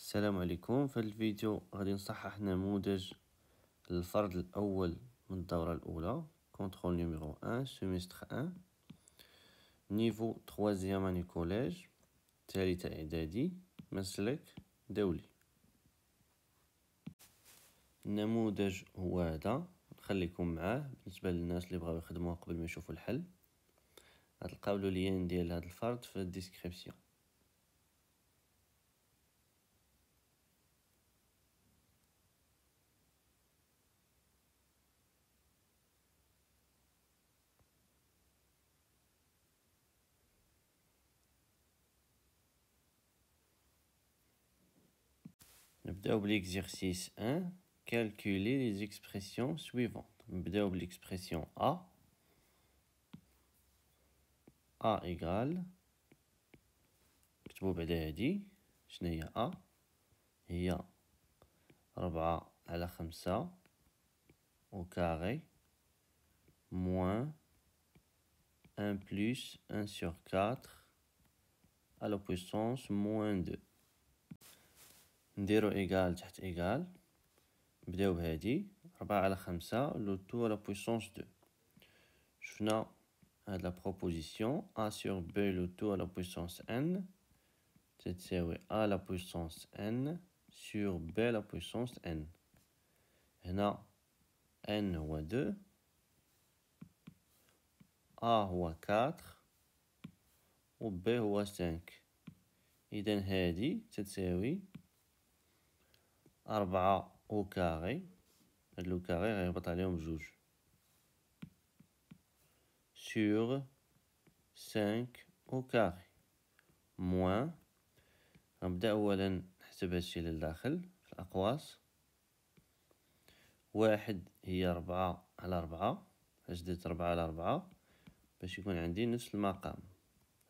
السلام عليكم. في هذا الفيديو غادي نصحح نموذج الفرد الأول من الدورة الأولى كونترول نيميرو 1 سيمستر 1 نيفو 3 اني كوليج ثالثة إعدادي مسلك دولي. النموذج هو هذا، نخليكم معاه بالنسبة للناس اللي بغاو يخدموه قبل ما يشوفوا الحل. غتلقاو له لين ديال هذا الفرد في الديسكريبسيون. نبداو بليكزيرسيس 1. calculer les expressions suivantes. نبداو بالإكسبرسيون A égale، نكتبو بعدا هادي شناهي A، هي 4/5 au carré moins 1 plus 1 sur 4 à la puissance moins 2. نديرو إيكال تحت إيكال، نبداو بهادي 4/5 لو تو à la puissance 2. شفنا هاد لا بروبوزيسيون A sur B لو تو à la puissance n تتساوي A la puissance n sur B la puissance n. هنا n هو 2، A هو 4 و B هو 5. إذن هادي تتساوي 4 أو كاري، هاد لو كاري غيهبط عليهم بجوج sur 5 أو كاري موان. غنبدا أولا نحسب هادشي للداخل في الأقواس. 1 هي 4/4، علاش درت 4/4 باش يكون عندي نفس المقام،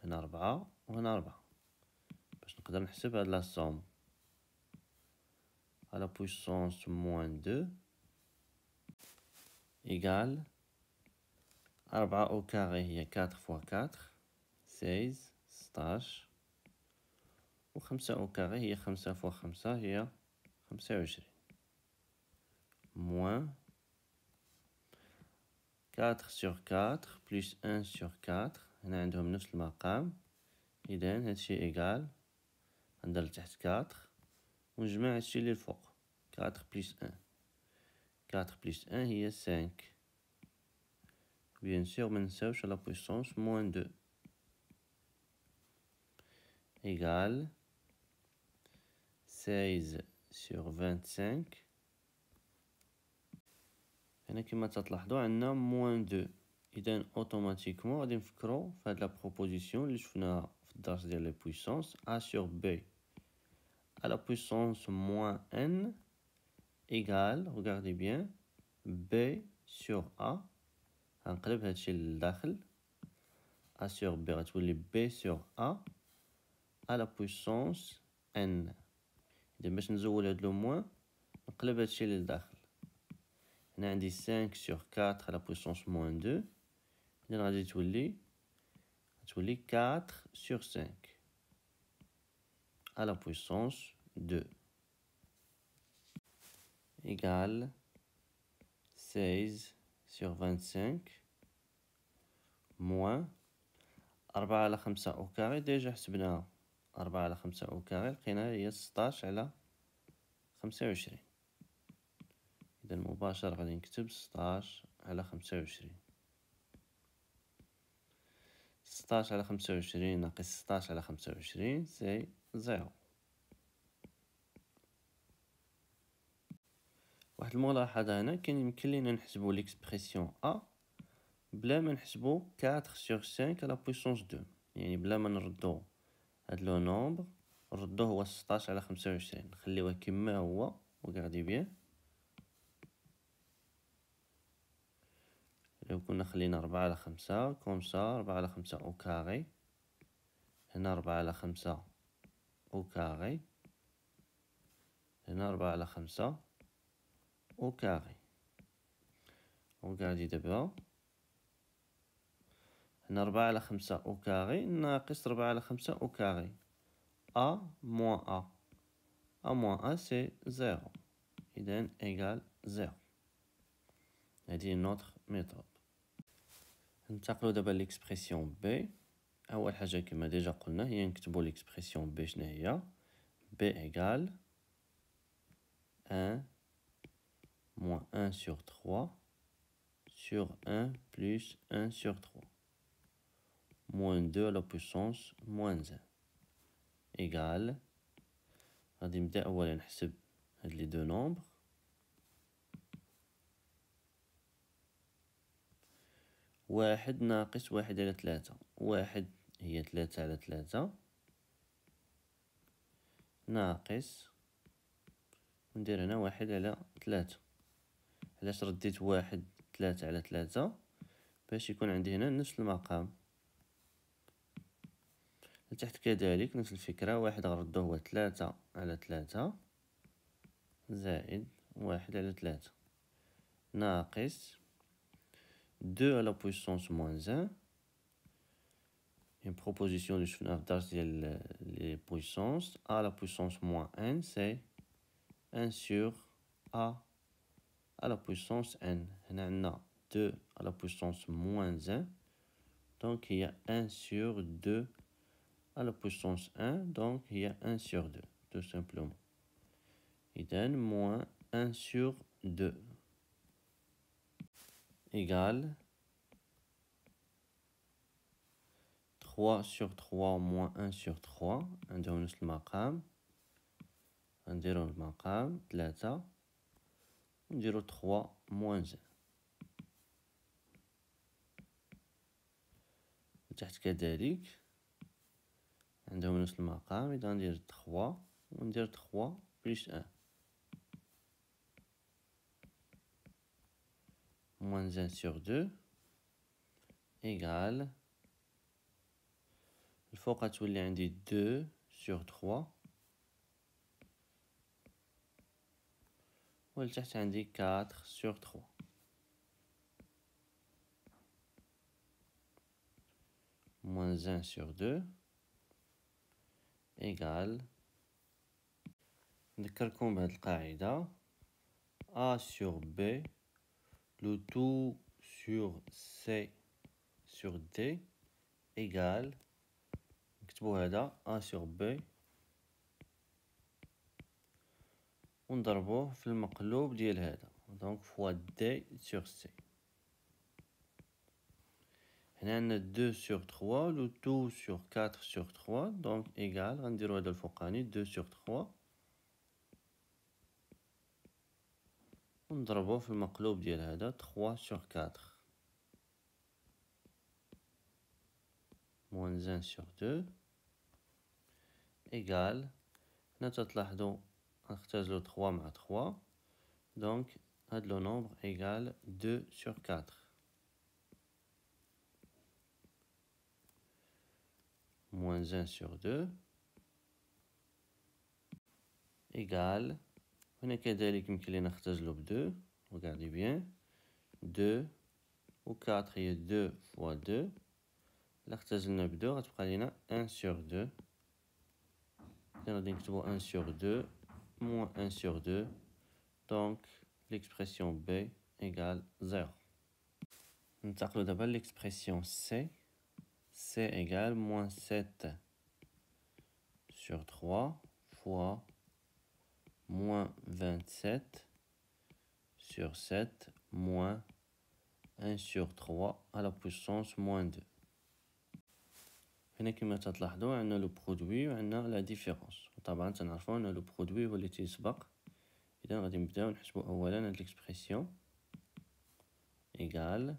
هنا 4 وهنا 4 باش نقدر نحسب هاد لا سوم à la puissance moins 2 égale 4 au carré هي 4 fois 4 16 16 و 5 au carré هي 5 fois 5 هي 25 moins 4 sur 4 plus 1 sur 4 هنا عندهم نفس المقام. إذن هادشي إيكال غندير لتحت 4 ونجمع هادشي اللي الفوق 4 plus 1. 4 plus 1 هي 5. Bien sûr منساوش la puissance moins 2 égale 16 sur 25. هنا كما تلاحظوا عندنا moins 2. إذن اوتوماتيكمون غادي نفكرو في هاد لا بروبوزيسيون اللي شفناها في الدرس ديال لي بويسونس A sur B à la puissance moins n égale، regardez bien، B sur A. غنقلب هادشي للداخل، A sur B غتولي B sur A à la puissance n. إذا باش نزول هاد لو موان نقلب هادشي للداخل، هنا عندي 5 sur 4 à la puissance moins 2. إذن غادي تولي 4 sur 5 à la puissance 2 égale 16 sur 25 moins 4/5 أو كاري. ديجا حسبناها 4/5 أو كاري لقيناها هي 16 على 25. إذا مباشرة غادي نكتب 16 على 25. 16 على 25 ناقص 16 على 25 سي 0. واحد الملاحظة هنا، كان يمكن لينا نحسبو ليكسبرسيون A بلا ما نحسبو 4 sur 5 à la puissance 2، يعني بلا ما نردو هاد لو نومبر نردوه هو 16 على 25، نخليوه كما هو. وغادي بيان لو كنا خلينا 4/5 كومسا 4/5 أو كاري، هنا 4/5 أو كاري، هنا 4/5 أو كاري. وغادي دابا هنا 4/5 أو كاري ناقص 4/5 أو كاري، A moins A. A moins A, c'est 0. إذن égal 0. هذه une autre méthode. ننتقلوا دابا لإكسبرسيون B. أول حاجة كما ديجا قلنا هي نكتبوا لإكسبرسيون B شنو هي. B égale 1 moins 1 sur 3 sur 1 plus 1 sur 3 moins 2 à la puissance moins 1 égale. غادي نبدا أولا نحسب هاد لي دو نومبر. واحد ناقص واحد على 3. واحد هي 3 على 3 ناقص ندير هنا واحد على 3. علاش رديت واحد 3 على 3؟ باش يكون عندي هنا نفس المقام. لتحت كذلك نفس الفكرة. واحد غنردو هو 3 على 3 زائد واحد على 3 ناقص 2 à la puissance moins 1. Une proposition اللي شفناها في الدرس ديال les puissances. A à la puissance moins 1 c'est 1 sur A à la puissance n. هنا عندنا 2 à la puissance moins 1 donc il y a 1 sur 2 à la puissance 1 donc il y a 1 sur 2 tout simplement. إذن moins 1 sur 2 égale 3 sur 3 moins 1 sur 3. عندهم نفس المقام. غنديرو المقام 3 ونديرو 3 moins 1. لتحت كذلك عندهم نفس المقام. إذا ندير 3 وندير 3 plus 1 moins 1 sur 2 égale. الفوق تولي عندي 2 sur 3 والتحت عندي 4 sur 3 moins 1 sur 2 égale. نذكركم بهذه القاعدة. A sur B le tout sur C sur D égale. نكتبو هذا A sur B ونضربوه في المقلوب ديال هذا donc fois D sur C. هنا عندنا 2 sur 3 le tout sur 4 sur 3 donc égal. غنديرو هذا الفوقاني 2 sur 3 ونضربوه في المقلوب ديال هذا 3 sur 4 moins 1 sur 2 égal. هنا تلاحظوا نختزلو 3 مع 3 donc هاد لو نومبر égal 2 sur 4 moins 1 sur 2 égal. هنا كذلك يمكن لينا نختزلو ب 2. regardez bien 2 و 4 هي 2 fois 2. إلا اختزلنا ب 2 غتبقى لينا 1 sur 2. غادي نكتبو 1 sur 2 moins 1 sur 2 donc l'expression B égale 0. ننتقلو دابا l'expression C. C égale moins 7 sur 3 fois moins 27 sur 7 moins 1 sur 3 à la puissance moins 2. هنا كما تلاحظوا عندنا لو برودوي وعندنا لا ديفيرونس. طبعا تنعرفوا ان لو برودوي هو اللي تيسبق. اذا غادي نبداو نحسبوا اولا هاد ليكسبرسيون ايغال.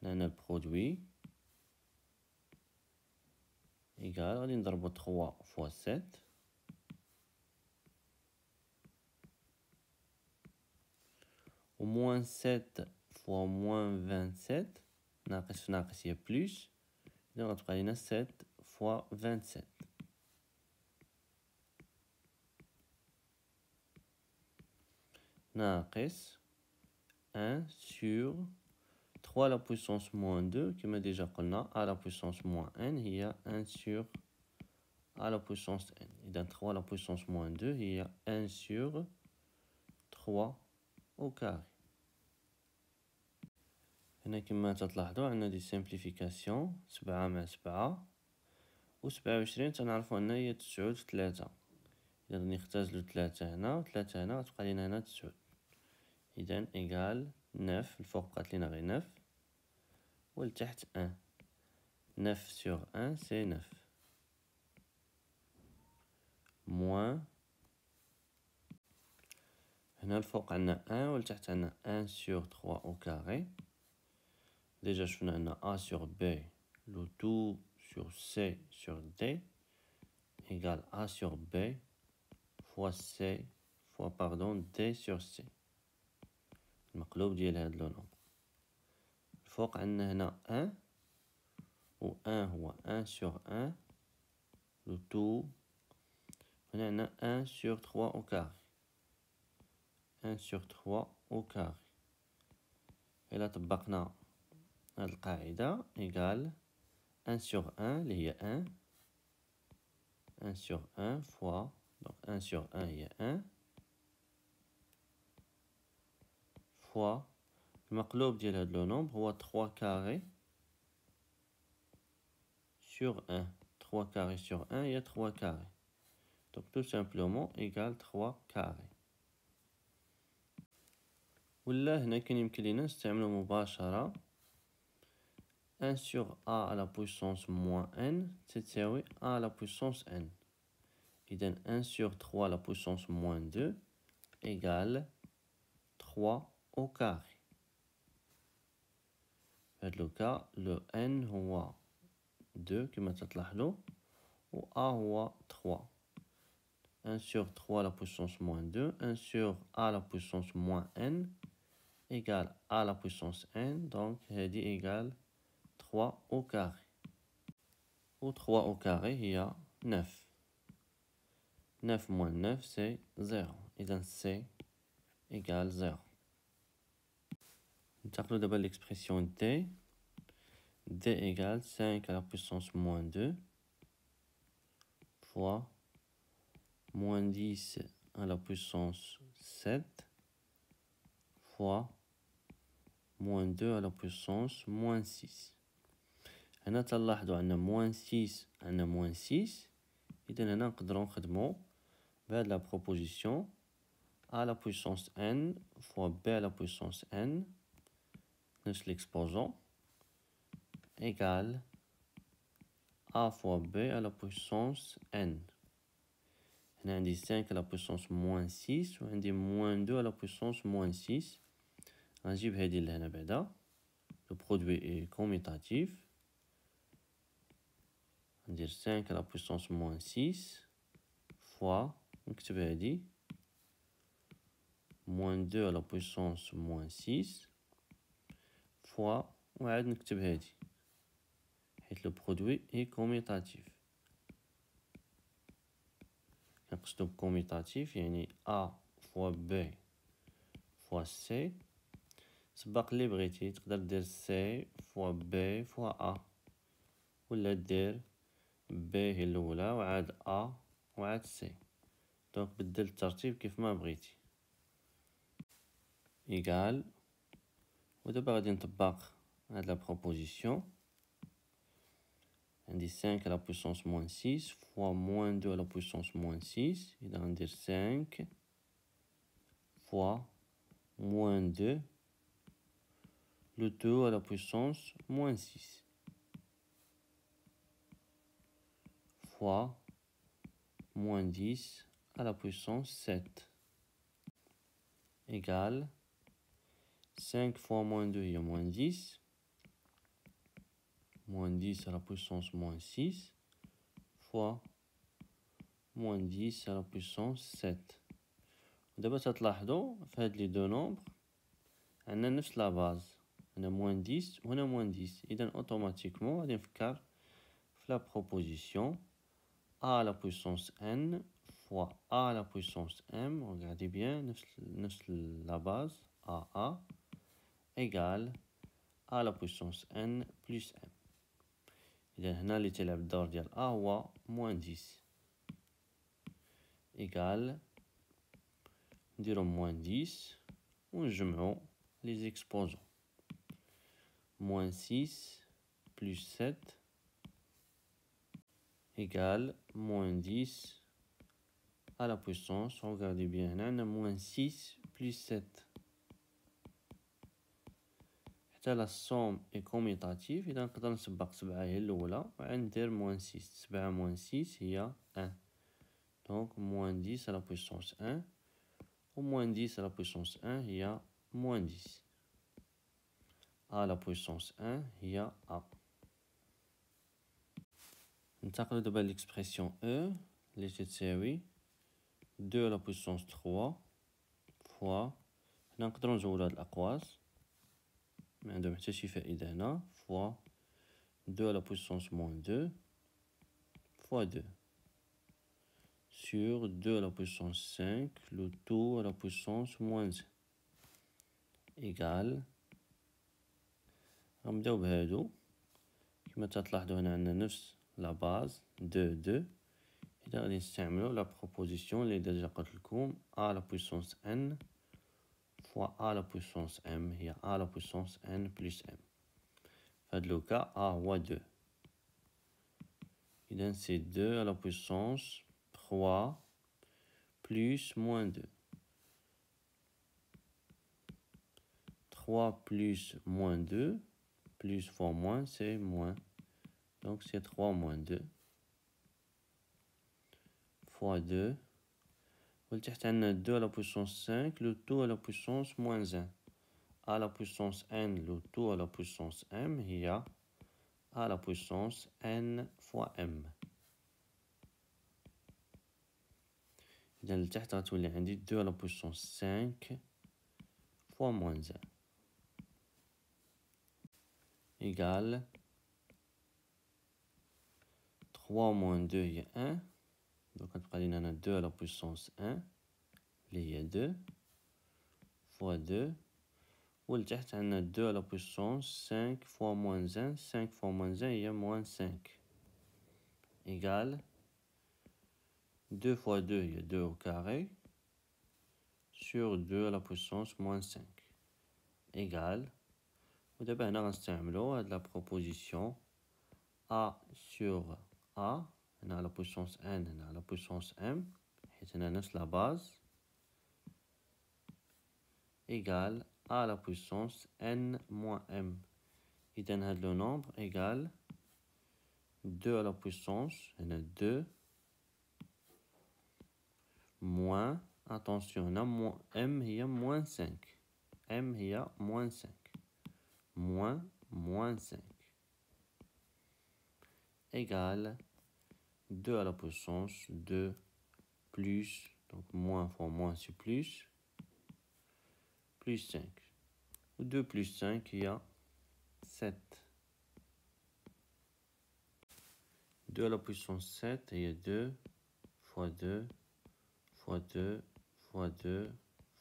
هنا عندنا البرودوي ايغال غادي نضربو 3 فوا 7 و موان 7 فوا موان 27 ناقص في ناقص هي بلوس. إذا غتبقى لينا 7 فوا 27 ناقص 1 sur 3 à la puissance moins 2 كما ديجا قلنا à la puissance moins 1 هي 1 sur à la puissance n. إذا 3 à la puissance moins 2 هي 1 sur 3 au carré. هنا كما تلاحظوا عندنا دي سامبليفيكاسيون 7 مع 7 و 27 تنعرفوا أنها هي 9 في 3. إذا نختزلو 3 هنا و 3 هنا غتبقى لينا هنا 9. إذا إيكال 9 الفوق بقات لينا غير 9 و لتحت 1. 9 sur 1 c'est 9. Moins هنا الفوق عندنا 1 ولتحت عندنا 1 sur 3 au carré. Déjà شفنا عندنا A sur B le tout sur C sur D égale A sur B fois C fois D sur C. المقلوب ديال هاد لو نومبر. الفوق عندنا هنا 1 و 1 هو 1 sur 1 le tout. هنا عندنا 1 sur 3 au carré. 1 sur 3 au carré. إلا طبقنا هاد القاعدة إيكال 1 sur 1 اللي هي 1. 1 sur 1 fois donc 1 sur 1 هي 1 fois المقلوب ديال هاد لو نومبر هو 3 carré sur 1. 3 carré sur 1 هي 3 carré. Donc tout simplement égale 3 carré. ولا هنا كان يمكن لينا نستعملو مباشرة 1 sur a à la puissance moins n تساوي a à la puissance n. إذا 1 sur 3 à la puissance moins 2 égale 3 au carré. في هاد لو كا لو n هو 2 كما تلاحظوا و a هو 3. 1 sur 3 à la puissance moins 2 1 sur a à la puissance moins n égale a à la puissance n. donc هادي égale 3 au carré. و 3 au carré هي 9. 9 moins 9 c'est 0. إذا c égale 0. ننتقلو دابا l'expression d. d égale 5 à la puissance moins 2 fois moins 10 à la puissance 7 fois moins 2 à la puissance moins 6. هنا تلاحظوا عندنا moins 6 عندنا moins 6. إذا هنا نقدروا نخدموا بهاد la proposition a à la puissance n fois b à la puissance n نفس l'exposant égale a fois b à la puissance n. هنا عندي 5 à la puissance moins 6 وعندي moins 2 à la puissance moins 6. غنجيب هادي لهنا بعدا. Le produit est commutatif. ندير 5 à la puissance moins 6 fois نكتب هادي moins 2 à la puissance moins 6 fois وعاد نكتب هادي حيت le produit est commutatif. كنقصدو بكوميتاتيف يعني A fois B fois C. سبق اللي بغيتي تقدر دير C fois B fois A ولا دير B هي الأولى وعاد A وعاد C. دونك بدل الترتيب كيف ما بغيتي. إيكال ودابا غادي نطبق هاد لا بروبوزيسيون. عندي 5 à la puissance moins 6 fois moins 2 à la puissance moins 6. إذا غندير 5 fois moins 2 le tout à la puissance moins 6 fois moins 10 à la puissance 7 égale 5 fois moins 2 il y a moins 10. Moins 10 à la puissance moins 6 fois moins 10 à la puissance 7. دابا تلاحظوا في هاد لي دو نومبر عندنا نفس لا باز. هنا moins 10 وهنا moins 10. إذا اوتوماتيكمون غادي نفكر في لا بروبوزيسيون a à la puissance n fois a à la puissance m. Regardez bien نفس la base a égale a à la puissance n plus m. إذا هنا اللي تلعب الدور ديال a هو moins 10. égale, نديرو moins 10 ونجمعو les exposants. Moins 6 plus 7 égale moins 10 à la puissance, regardez bien, on a moins 6 plus 7. حتى la somme est commutative, إذا نقدر نسبق 7 هي الأولى وندير moins 6. 7 moins 6 هي 1. Donc moins 10 à la puissance 1 ou moins 10 à la puissance 1 هي moins 10. à la puissance 1 هي A. ننتقل دابا l'expression E اللي تساوي 2 à la puissance 3 fois، هنا نقدرو نزولو هاد الأقواس ما عندهم حتى شي فائدة هنا، fois 2 à la puissance moins 2 fois 2 sur 2 à la puissance 5 le tout à la puissance moins 1 égale، غنبداو بهادو كما تلاحظوا هنا عندنا نفس لا باز 2 2. إذا غادي نستعملو لا بروبوزيسيون اللي ديجا قلت لكم a la puissance n fois a la puissance m هي a la puissance n plus m. فهاد لو كا a هو 2، إذا سي 2 à la puissance 3 plus moins 2. 3 plus moins 2, plus fois moins c'est moins, donc c'est 3 moins 2 fois 2. ولتحت عندنا 2 à la puissance 5 le tout à la puissance moins 1 à la puissance n le tout à la puissance m هي à la puissance n fois m. إذا لتحت غتولي عندي 2 à la puissance 5 fois moins 1 égale 3 moins 2 هي 1. Donc غتبقى لينا هنا 2 à la puissance 1 اللي هي 2 fois 2 ولتحت عندنا 2 à la puissance 5 fois moins 1. 5 fois moins 1 هي moins 5 égale 2 fois 2 هي 2 au carré sur 2 à la puissance moins 5 égale، ودابا هنا غنستعملو هاد لا بروبوزيسيون a sur a هنا على puissance n هنا على puissance m حيت هنا نفس لا باز égale a la puissance n moins m. إذا هاد لو نومبر égale 2 à la puissance هنا 2 moins attention هنا m هي moins 5 m هي moins 5 moins 5 égale 2 à la puissance 2 plus, donc moins fois moins c'est plus 5. 2 plus 5 il y a 7. 2 à la puissance 7 il y a 2 fois 2 fois 2 fois 2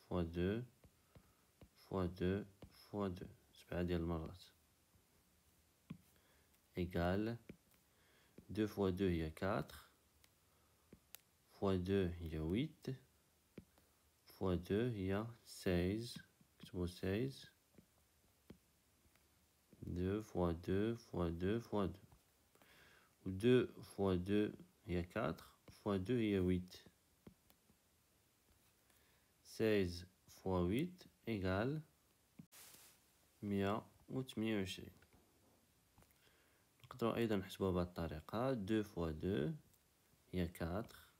fois 2 fois 2 fois 2 7 ديال المرات égale 2 fois 2 il y a 4 fois 2 il y a 8 fois 2 il y a 16. 16. 2 fois 2 fois 2 fois 2. 2 fois 2 il y a 4 fois 2 il y a 8. 16 fois 8 égale 128. نقدروا أيضا نحسبوها بهذه الطريقة. 2 fois 2 il y a 4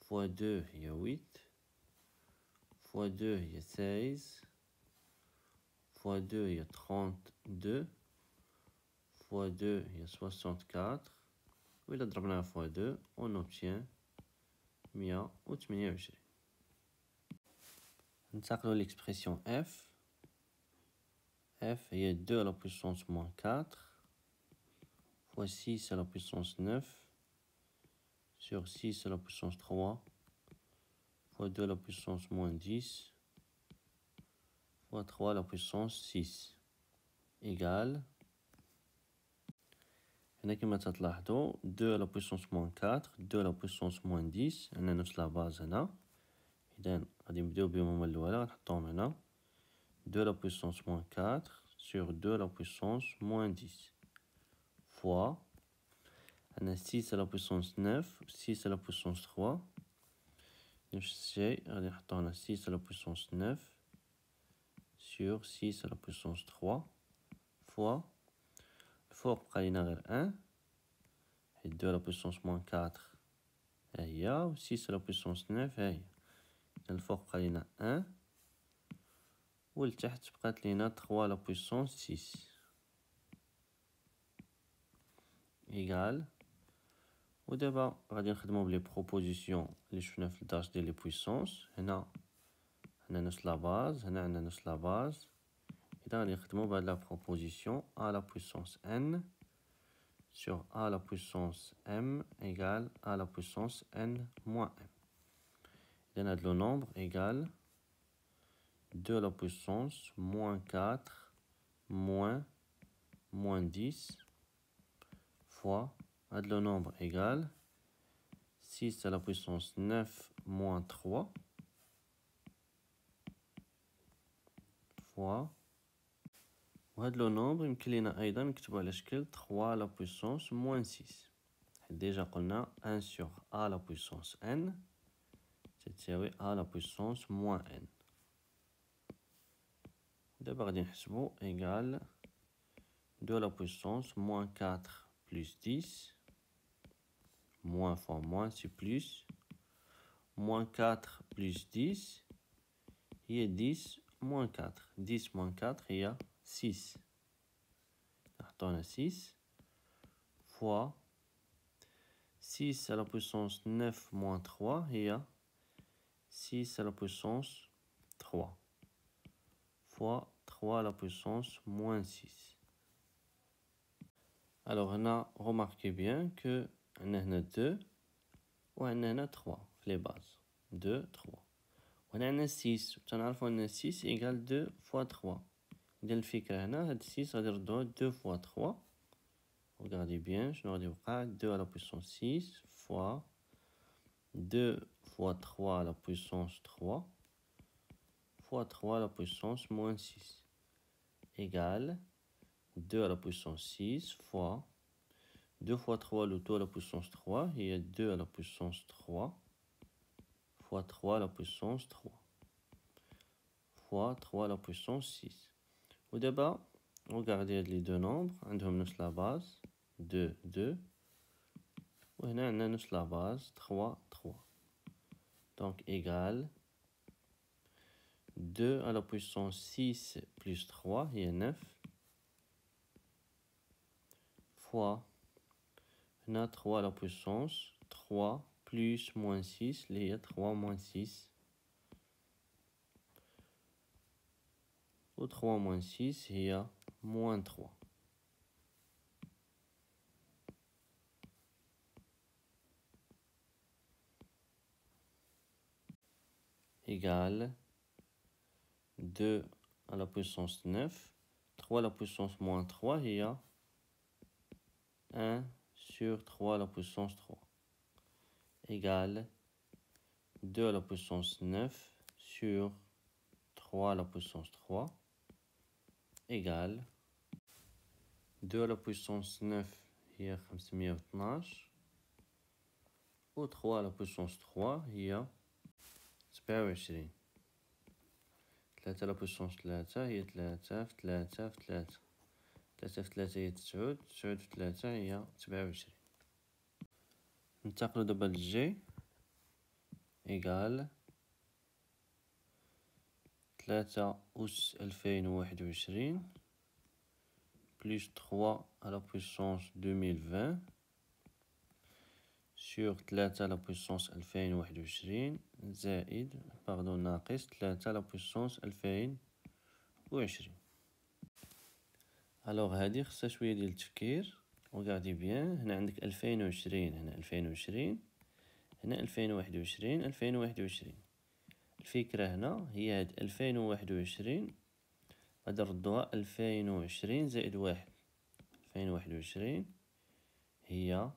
fois 2 il y a 8 fois 2 il y a 16 fois 2 il y a 32 fois 2 il y a 64 وإذا ضربناها fois 2 on obtient 128. ننتقلوا l'expression f. f هي 2 à la puissance moins 4 fois 6 à la puissance 9 sur 6 à la puissance 3 fois 2 à la puissance moins 10 fois 3 à la puissance 6 égale هنا كما تلاحظوا 2 على بويسونس موان 4 2 على بويسونس موان 10 عندنا نفس لا باز هنا. إذا غادي نبداو بهم هما الأولى غنحطوهم هنا 2 على بويسونس موان 4 sur 2 على بويسونس موان 10 فوا عندنا 6 على بويسونس 9 6 على بويسونس 3 نفس الشيء غادي نحطو هنا 6 على بويسونس 9 sur 6 على بويسونس 3 فوا الفوق بقى لينا غير 1 حيت 2 على بويسونس موان 4 ها هي و 6 على بويسونس 9 ها هي. الفوق بقى لينا 1 والتحت بقات لينا 3 على بويسونس 6 إيغال. ودابا غادي نخدمو بلي بروبوزيسيون اللي شفنا في الدرس ديال لي بويسونس. هنا عندنا نفس لا باز هنا عندنا نفس لا باز. إذا غادي نخدمو بهاد لا بروبوزيسيون a la puissance n sur a la puissance m égale a la puissance n moins m. إذا هاد لو نومبر égale 2 à la puissance moins 4 moins 10 fois هاد لو نومبر égale 6 à la puissance 9 moins 3 fois. وهاد لو نومبر يمكن لينا أيضا نكتبو على شكل 3 على بويسونس موان 6 حيت ديجا قلنا 1 sur a la puissance n تساوي a la puissance موان n. دابا غادي نحسبو إيغال 2 à la puissance موان 4 plus 10 moins fois moins c'est plus moins 4 plus 10 هي 10 moins 4 10 moins 4 هي 6 نحطو هنا 6 fois 6 à la puissance 9 moins 3 هي 6 à la puissance 3 fois 3 à la puissance moins 6. Alors هنا remarquez bien que عندنا هنا 2 وعندنا هنا 3 في لي باز 2 3 وهنا عندنا 6 وتنعرفو أن 6 إيكال 2 فوا 3. إذا الفكرة هنا هاد 6 غادي نردوها 2 فوا 3. Regardez bien شنو غادي يوقع 2 à la puissance 6 fois 2 fois 3 à la puissance 3 fois 3 à la puissance moins 6 égale 2 à la puissance 6 fois 2 fois 3 le tout à la puissance 3 هي 2 à la puissance 3 fois 3 à la puissance 3 fois 3 à la puissance 6. ودابا regardez هاد لي دو نومبر عندهم نفس لا باز 2 2 وهنا عندنا نفس لا باز 3 3 donc égale 2 à la puissance 6 plus 3 هي 9 fois هنا 3 à la puissance 3 plus moins 6 اللي هي 3 moins 6 و 3 moins 6 هي moins 3 égale 2 à la puissance 9 3 à la puissance moins 3 هي 1 sur 3 à la puissance 3 égale 2 à la puissance 9 sur 3 à la puissance 3 égale 2 à la puissance 9 هي 512 و 3 à la puissance 3 هي 27 3 à la puissance 3 هي 3 في 3 في 3 3 في 3 هي 9 9 في 3 هي 27. ننتقلو دابا للجي إيغال 3 أس 2021 plus 3 à la puissance 2020 sur 3 à la puissance 2021 زائد ناقص 3 à la puissance 2020. الوغ هادي خصها شوية ديال التفكير. وغادي بيان هنا عندك 2020 هنا 2020 هنا 2021 2021. الفكرة هنا هي هاد 2021 غادي نردوها 2020 زائد 1 2021 هي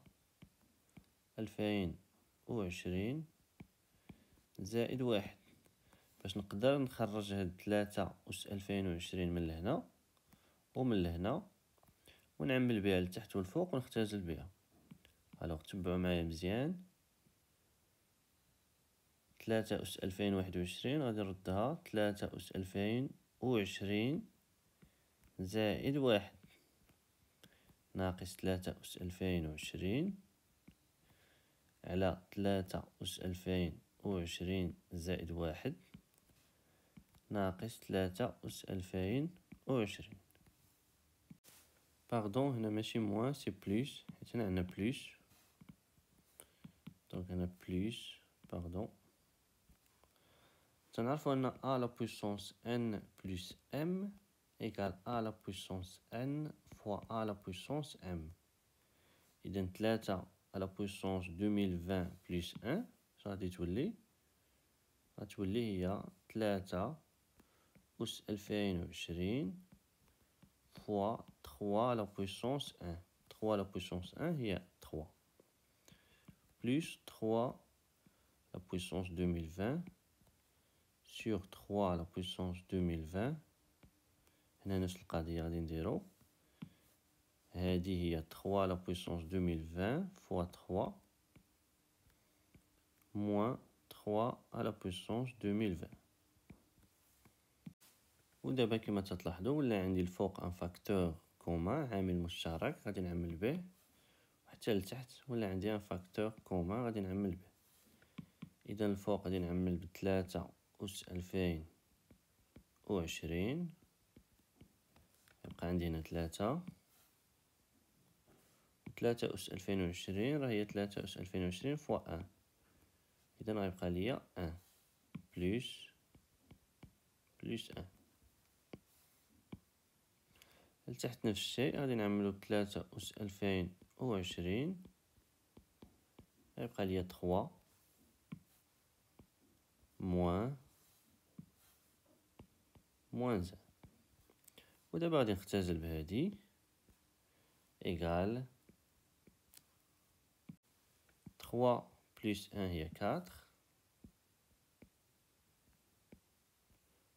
2020 زائد 1. باش نقدر نخرج هاد 3 أس 2020 من لهنا ومن لهنا ونعمل بها لتحت والفوق ونختزل بها. الوغ تبعوا معايا مزيان. 3 أس 2021 غادي نردها 3 أس 2020 زائد 1 ناقص 3 أس 2020 على 3 أس 2020 زائد 1 ناقص 3 أس 2020. باردون، هنا ماشي موان سي بلوس، حيت هنا عندنا بلوس، دونك هنا بلوس باردون. تنعرفو أن a la puissance n plus m égale a la puissance n fois a la puissance m. إذا 3 à la puissance 2020 plus 1 غادي تولي هي 3 أس 2020 fois 3 à la puissance 1. 3 à la puissance 1 هي 3 plus 3 à la puissance 2020 sur 3 à la puissance 2020. هنا نفس القضية غادي نديرو، هذه هي 3 à la puissance 2020 fois 3 moins 3 à la puissance 2020. ودابا كما تلاحظوا ولا عندي الفوق ان فاكتور كومان، عامل مشترك غادي نعمل به، وحتى لتحت ولا عندي ان فاكتور كومان غادي نعمل به. اذا الفوق غادي نعمل بثلاثة أس 2020، يبقى عندي هنا 3 أس 2020 راه هي 3 أس 2020 فوا 1، إذا غيبقى ليا 1 بلس 1. لتحت نفس الشيء غادي نعملو 3 أس 2020 غيبقى ليا 3 موان 1. ودابا غادي نختزل بهادي إيكال 3 بلس 1 هي 4،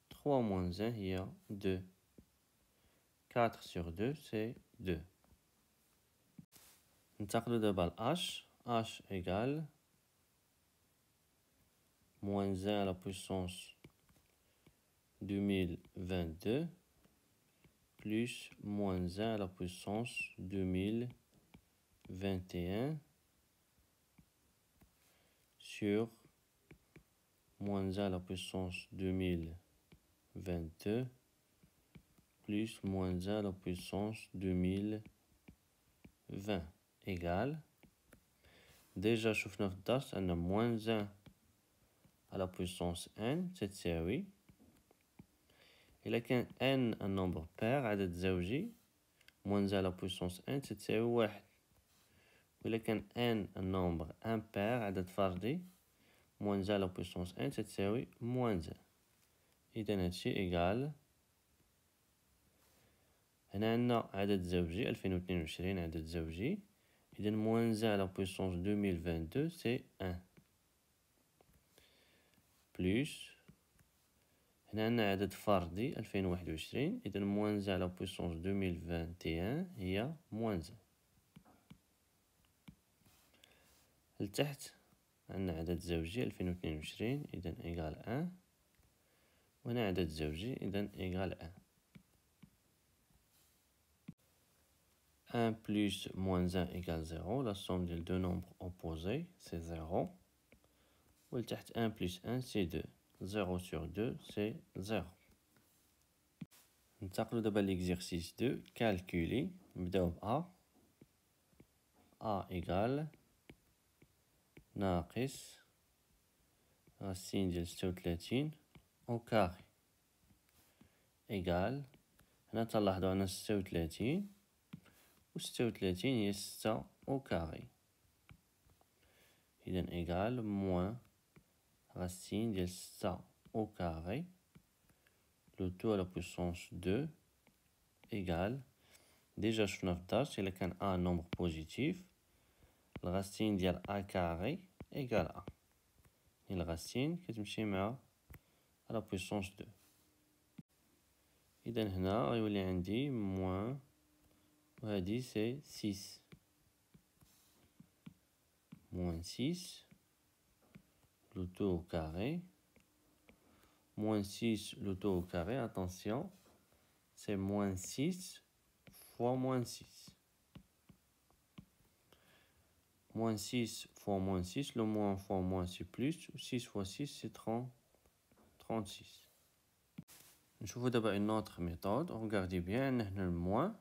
3 moins 1 هي 2. 4 sur 2 c'est 2. ننتقلو دابا ل h égale moins 1 à la puissance 2022 plus moins 1 à la puissance 2021 sur moins 1 à la puissance 2022 plus moins 1 à la puissance 2020 égale. Déjà شفنا في الدرس أن moins 1 à la puissance n تتساوي، إلا كان n un nombre pair عدد زوجي moins 1 à la puissance n تتساوي 1، وإلا كان n un nombre impair عدد فردي moins 1 à la puissance n تتساوي moins 1. إذا هادشي إيكال، هنا عندنا عدد زوجي 2022 عدد زوجي، إذا moins 1 à la puissance 2022 c'est 1 بلس هنا عندنا عدد فردي 2021، إذا moins 1 à la puissance 2021 هي moins 1. لتحت عندنا عدد زوجي 2022 إذا إيكال 1، وهنا عدد زوجي إذا إيكال 1. 1 plus moins 1 égale 0. La somme des deux nombres opposés, c'est 0. Ou le 1 plus 1, c'est 2. 0 sur 2, c'est 0. ننتقلوا دابا l'exercice 2. Calculer. نبداو ب A. A égale ناقص راسين ديال 36 au carré. Égale. هنا تلاحظوا أن 36 و 36 هي 6 au carré. إذا إيكال موان راسين ديال 6 au carré لو تو à la puissance 2 إيكال. ديجا شفنا في الدرس إلا كان A نومبر بوزيتيف الغاسين ديال أ كاري إيكال أ، يعني الغاسين كتمشي مع على بويسونس دو. إذا هنا غيولي عندي موان، وهادي سي سيس، موان سيس لو تو au carré, moins 6 le tout au carré, attention, c'est moins 6 fois moins 6. Moins 6 fois moins 6, le moins fois moins c'est plus, 6 fois 6 c'est 36. نشوفوا d'abord une autre méthode, regardez bien, le moins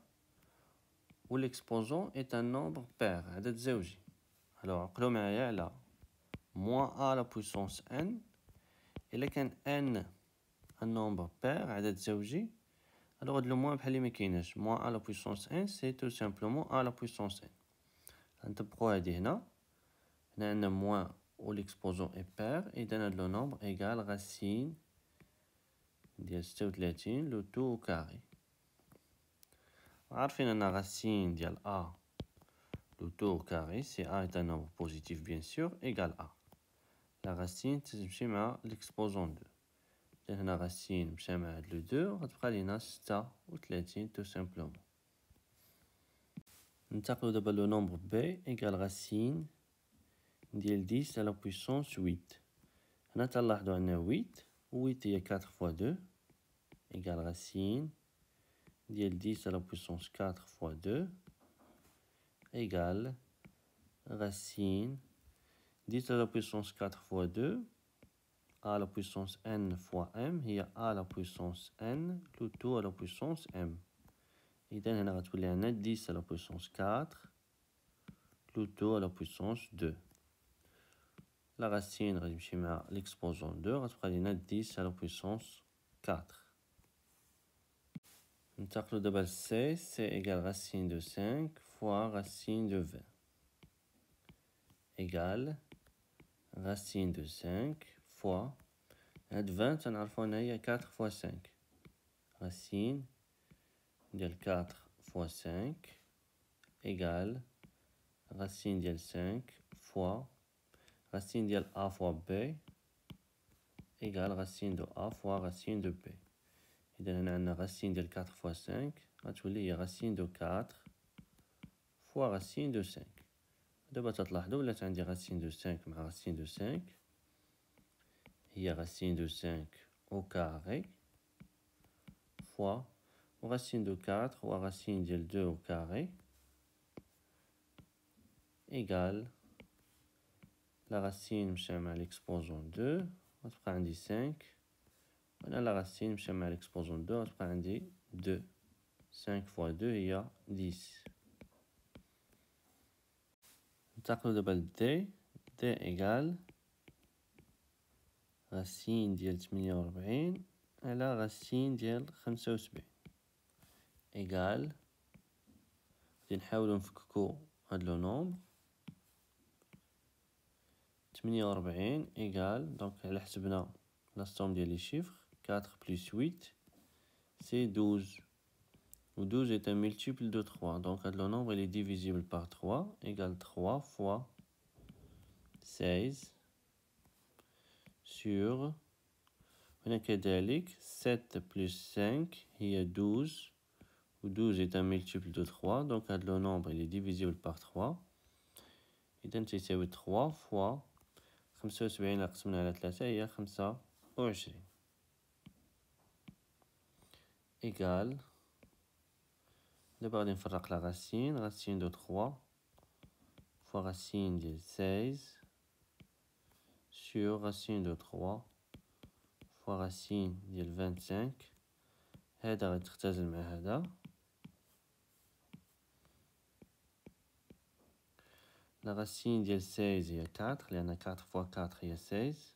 où l'exposant est un nombre pair, عدد زوجي. Alors عقلوا معايا على moins a à la puissance n, إلا كان n un nombre pair, عدد زوجي, alors le moins بحال اللي ما كايناش, moins a à la puissance n c'est tout simplement a à la puissance n. نطبقوا هادي هنا عندنا moins où l'exposant est pair, إذا هاد le nombre égal racine ديال 36 le tout au carré. عارفين أن racine ديال a le tout au carré, si a est un nombre positif bien sûr, égal a. La racine تمشي مع l'exposant 2. إذا هنا racine مشى مع هاد le 2 غتبقى لينا 36 tout simplement. ننتقلوا دابا le nombre b égal racine ديال 10 à la puissance 8. هنا تنلاحظوا عندنا 8 و 8 هي 4 fois 2 égal racine ديال 10 à la puissance 4 fois 2 égale racine 10 à la puissance 4 fois 2 a à la puissance n fois m هي a à la puissance n le tout à la puissance m. إذا هنا غتولي عندنا 10 à la puissance 4 le tout à la puissance 2. La racine غادي تمشي مع l'exposant 2 غتبقى لينا 10 à la puissance 4. ننتقلوا دابا ل C, C égale racine de 5 fois racine de 20 égale racine de 5 fois هاد 20 تنعرفو أنها هي 4 fois 5 racine ديال 4 fois 5 égale racine ديال 5 fois racine ديال A fois B égale racine de A fois racine de B. إذا هنا عندنا racine ديال 4 fois 5 غتولي هي racine de 4 fois racine de 5. دابا تتلاحظوا ولات عندي racine de 5 مع racine de 5 هي racine de 5 au carré fois racine de 4 ou racine ديال 2 au carré égale la racine مشى مع l'exposant 2 غتبقى عندي 5 وهنا la racine مشى مع l'exposant 2 غتبقى عندي 2. 5 fois 2 هي 10. ننتقلوا دابا ل D, D égale racine ديال 48 على racine ديال 75 égale غادي نحاولو نفككو هاد لو نومبر 48 égale دونك على حسبنا la somme ديال لي chiffres 4 plus 8 c'est 12 où 12 est un multiple de 3 donc le nombre il est divisible par 3 égale 3 fois 16 sur هنا كذلك 7 plus 5 هي 12 où 12 est un multiple de 3 donc le nombre il est divisible par 3 إذا تساوي 3 fois 75 إلا قسمنا على 3 هي 25 égale دابا غادي نفرق لا racine racine de 3 fois racine ديال 16 sur racine de 3 fois racine ديال 25 هذا غادي تختزل مع هذا la racine ديال 16 هي 4 لأن 4 fois 4 هي 16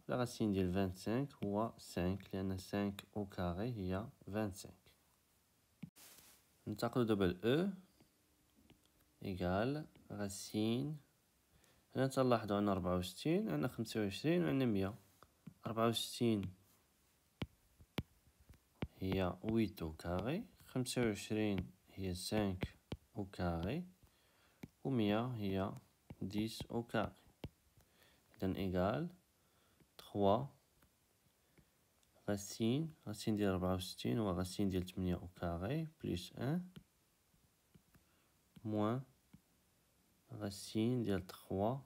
la racine ديال 25 هو 5 لأن 5 au carré هي 25. ننتقلوا دابا ل E égal racine هنا تنلاحظوا عندنا 64 عندنا 25 وعندنا 100. 64 هي 8 au carré 25 هي 5 au carré و100 هي 10 au carré. إذن إيكال 3 racine ديال 64 هو racine ديال 8 au carré plus 1 moins racine ديال 3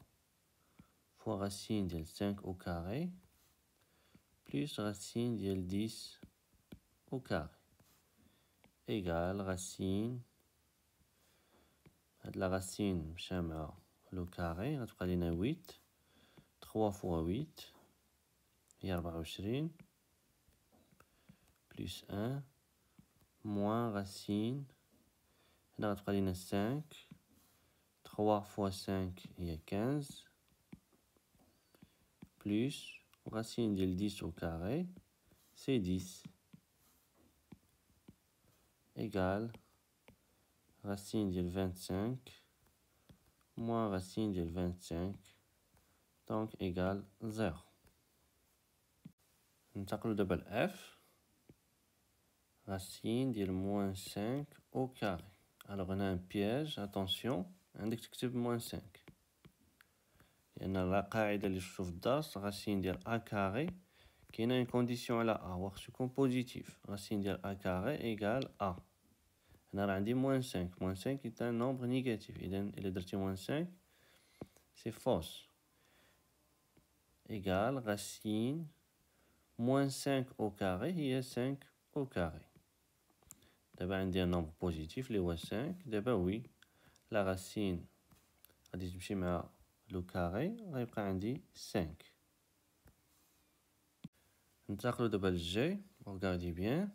fois racine ديال 5 au carré plus racine ديال 10 au carré égale racine هاد la racine مشى مع لو كاري غتبقى لينا 8 3 fois 8 هي 24 plus 1 moins racine هنا غتبقى لينا 5 3 fois 5 هي 15 plus racine ديال 10 au carré c'est 10 égale racine ديال 25 moins racine ديال 25 donc égale 0. ننتقلو دابا ل F racine ديال moins 5 au carré. Alors on a un piège, attention عندك تكتب moins 5 لأن القاعدة اللي شفتو في الدرس racine ديال a carré كاينة une condition على a واخا يكون بوزيتيف racine ديال a carré égale a. هنا راه عندي moins 5 moins 5 est un nombre négatif إذا إلا درتي moins 5 c'est fausse égale racine moins 5 au carré هي 5 au carré. دابا عندي un nombre positif اللي هو 5 دابا وي la racine غادي تمشي مع لو كاري غيبقى عندي 5. ننتقلو دابا للجي regardez bien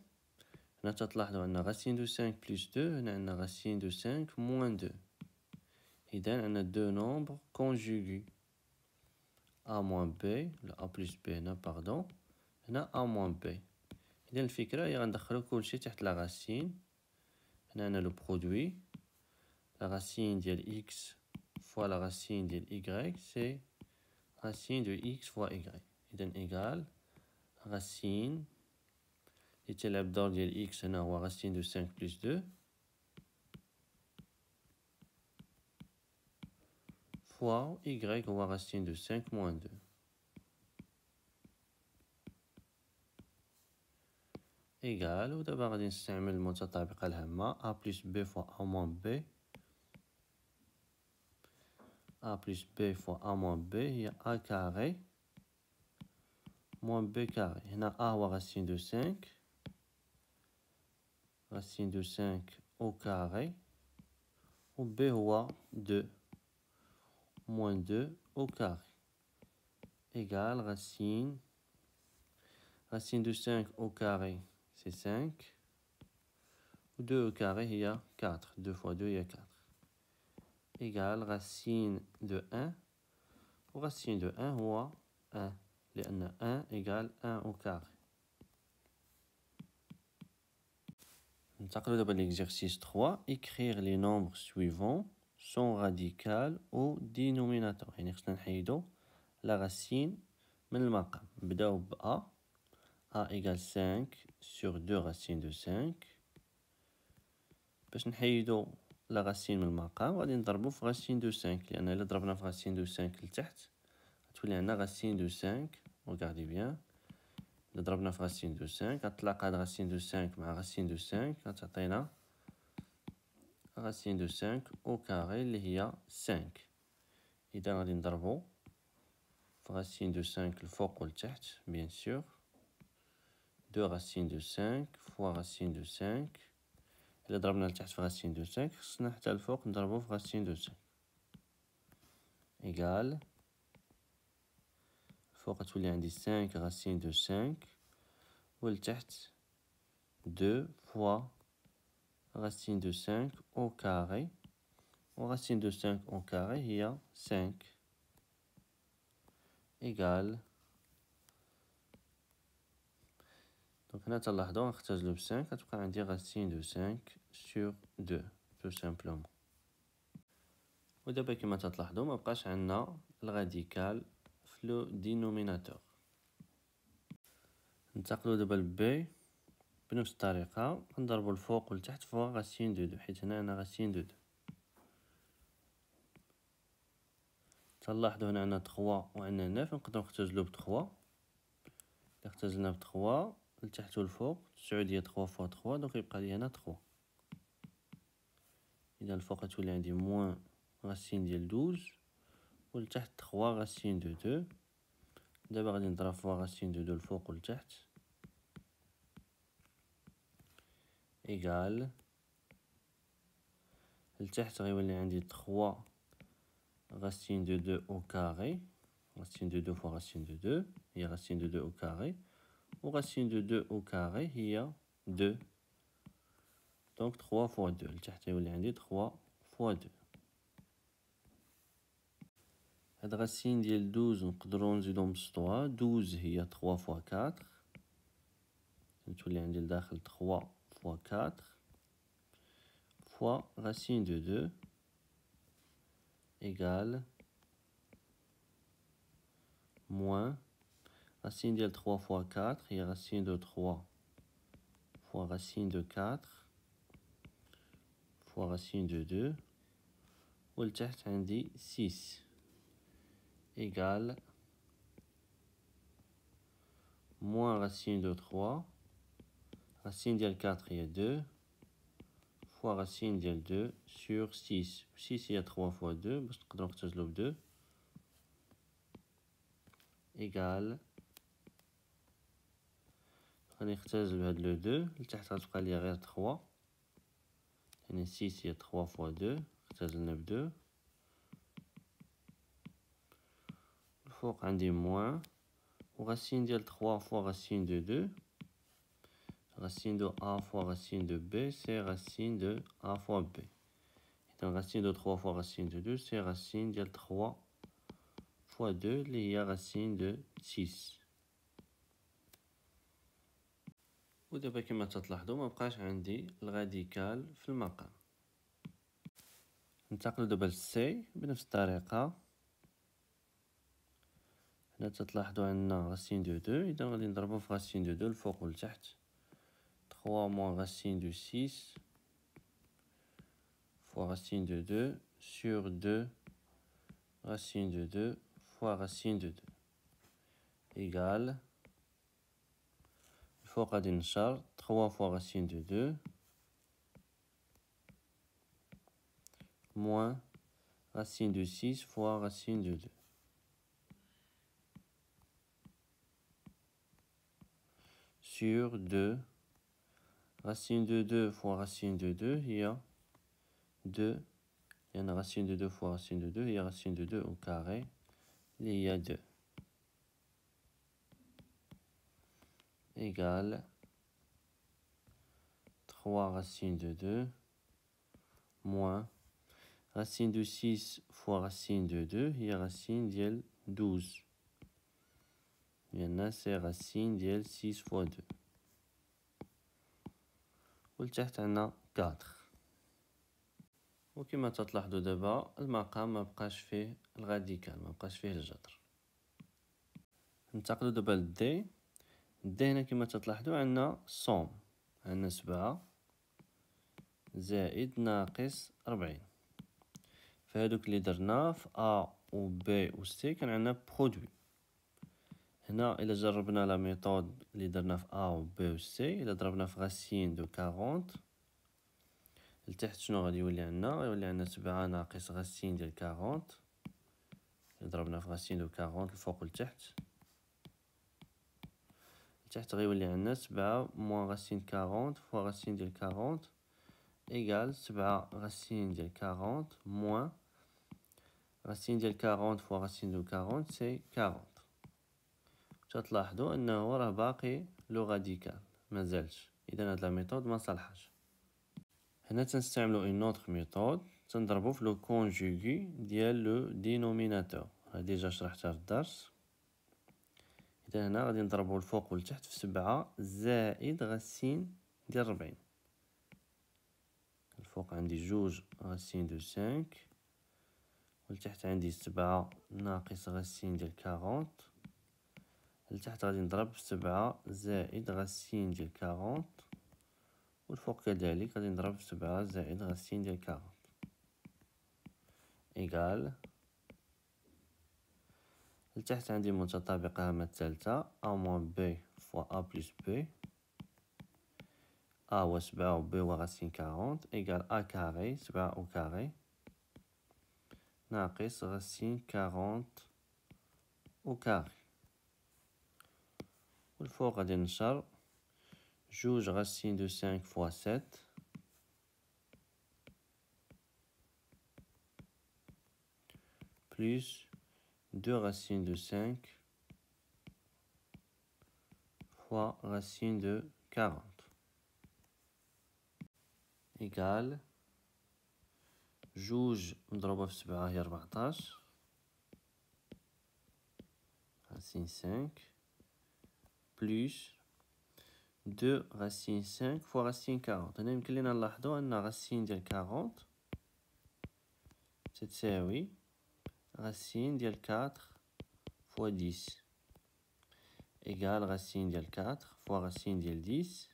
هنا تلاحظوا أن racine de 5 plus 2 هنا عندنا racine de 5 moins 2 إذا عندنا deux nombres conjugués a moins b ولا a plus b هنا باردون هنا a moins b. إذا الفكرة هي غندخلو كلشي تحت لا racine هنا عندنا لو برودوي la racine ديال x fois la racine ديال y c'est racine de x fois y إذا égal racine اللي تيلعب الدور ديال x هنا هو racine de 5 plus 2 fois y هو racine de 5 moins 2 égal ودابا غادي نستعمل المتطابقة الهامة a plus b fois a moins b a plus b fois a moins b هي a carré moins b carré. هنا a هو racine de 5 racine de 5 au carré و b هو 2 moins 2 au carré égale racine de 5 au carré c'est 5 ou 2 au carré هي 4 2 fois 2 هي 4 égale racine de 1 و racine de 1 هو 1 لأن 1 égale 1 au carré. ننتقلو دابا l'exercice 3 écrire les nombres suivants sans radical au dénominateur يعني خصنا نحيدو la racine من المقام. نبداو ب a a égale 5 sur 2 racine de 5 باش نحيدو la racine من المقام غادي نضربو في racine de 5 لأن إلا ضربنا في racine de 5 لتحت غتولي عندنا racine de 5 regardez bien إلا ضربنا في racine de 5 غتلاقى هاد racine de 5 مع racine de 5 غتعطينا racine de 5 au carré اللي هي 5 إذا غادي نضربو في racine de 5 الفوق والتحت bien sûr 2 racine de 5 fois racine de 5 إلا ضربنا لتحت في racine de 5 خصنا حتى الفوق نضربو في racine de 5 égal الفوق تولي عندي 5 racine de 5 والتحت 2 fois racine de 5 au carré و racine de 5 au carré هي 5 égal دونك هنا تلاحظوا نختزلو ب 5 غتبقى عندي racine de 5 sur 2 tout simplement. ودابا كما تلاحظوا ما بقاش عندنا الراديكال في لو دينوميناتور. ننتقلوا دابا ل b بنفس الطريقه نضربوا الفوق والتحت فوا racine de 2 حيت هنا عندنا racine de 2 تلاحظوا هنا عندنا 3 وعندنا 9، نقدروا نختزلو ب3. إلا اختزلنا ب3 لتحت والفوق 9 هي 3 فوا 3، دونك يبقى لي هنا 3. إذا الفوق تولي عندي موان راسين ديال 12 ولتحت 3 راسين دو 2. دابا غادي نضرب فوا راسين دو 2 الفوق ولتحت إيكال لتحت غيولي عندي 3 racine de 2 au carré. Racine de 2 fois racine de 2 هي racine de 2 au carré. و racine de 2 au carré هي 2. Donc 3 fois 2 لتحت يولي عندي 3 fois 2. هاد racine ديال 12 نقدرو نزيدو نبسطوها. 12 هي 3 fois 4 تولي عندي لداخل 3 fois 4 fois racine de 2 égale moins racine de 3 fois 4 et racine de 3 fois racine de 4 fois racine de 2 والتحت عندي 6 égale moins racine de 3 racine de 4 est 2 fois racine de 2 sur 6. 6 il y a 3 fois 2 باش نقدروا نختزلوا ب 2 égale غادي نختزل بهاد لو 2 لتحت غتبقى لي غير 3 يعني 6 هي 3 fois 2 اختزلنا ب 2 الفوق عندي موان و racine ديال 3 fois racine de 2 racine de a fois racine de b c'est racine de a fois b. إذا racine de 3 fois racine de 2 c'est racine ديال 3 fois 2 اللي هي racine de 6. ودابا كما تلاحظوا مبقاش عندي الغاديكال في المقام. ننتقلوا دابا للسي بنفس الطريقة. هنا تلاحظوا عندنا راسين دو 2، إذا غادي نضربو في راسين دو 2 الفوق والتحت. 3 موان راسين دو 6 fois racine de 2 sur 2 racine de 2 fois racine de 2 égale الفوق غادي نشر 3 fois racine de 2 moins racine de 6 fois racine de 2 sur 2 racine de 2 fois racine de 2 il y a 2 il y a une racine de 2 fois racine de 2 il y a racine de 2 au carré il y a 2 égale 3 racine de 2 moins racine de 6 fois racine de 2 هي racine ديال 12 لأن c'est racine ديال 6 fois 2 ولتحت عندنا 4. وكما تلاحظوا دابا المقام ما بقاش فيه الغاديكال، ما بقاش فيه الجذر. ننتقلوا دابا للدي. الدي هنا كما تلاحظوا عندنا صوم، عندنا 7 زائد ناقص 40. فهادوك اللي درنا في A و B و C كان عندنا برودوي. هنا إلا جربنا لا ميثود اللي درنا في A و B و C، إلا ضربنا في غاسين دو 40 لتحت شنو غادي يولي عندنا؟ غيولي عندنا 7 ناقص غاسين ديال 40. إلا ضربنا في غاسين دو 40 الفوق و لتحت، لتحت غيولي عندنا 7 موان غاسين 40 فوا غاسين ديال 40 إيكال 7 غاسين ديال 40 موان racine ديال 40 فوا racine دو 40 سي 40. تلاحظوا انه راه باقي لو غاديكال مازالش، اذا هاد لا ميثود ما صالحاش. هنا تنستعملوا اون اوتر ميثود، تنضربوا في لو كونجوغي ديال لو دينوميناتور. ها ديجا شرحتها في الدرس. اذا هنا غادي نضربوا الفوق والتحت في 7 زائد غاسين ديال 40. الفوق عندي 2 غاسين دو 5 ولتحت عندي 7 ناقص غاسين ديال 40. لتحت غادي نضرب في 7 زائد غاسين ديال 40 والفوق كذلك غادي نضرب في 7 زائد غاسين ديال 40 إيكال لتحت عندي متطابقة هامة الثالثة A moins B fois A plus B. A هو 7 و B هو غاسين 40 إيكال A كاري 7 أو كاري ناقص غاسين 40 أو كاري. والفوق غادي نشر جوج غاسين دو 5 فوا 7 plus 2 racines de 5 fois racine de 40 égale جوج مضروبة في 7 هي 14 racine 5 plus 2 racine 5 fois racine 40. هنا يمكن لينا نلاحظو أن racine ديال 40 تتساوي racine ديال 4 fois 10 égale racine ديال 4 fois racine ديال 10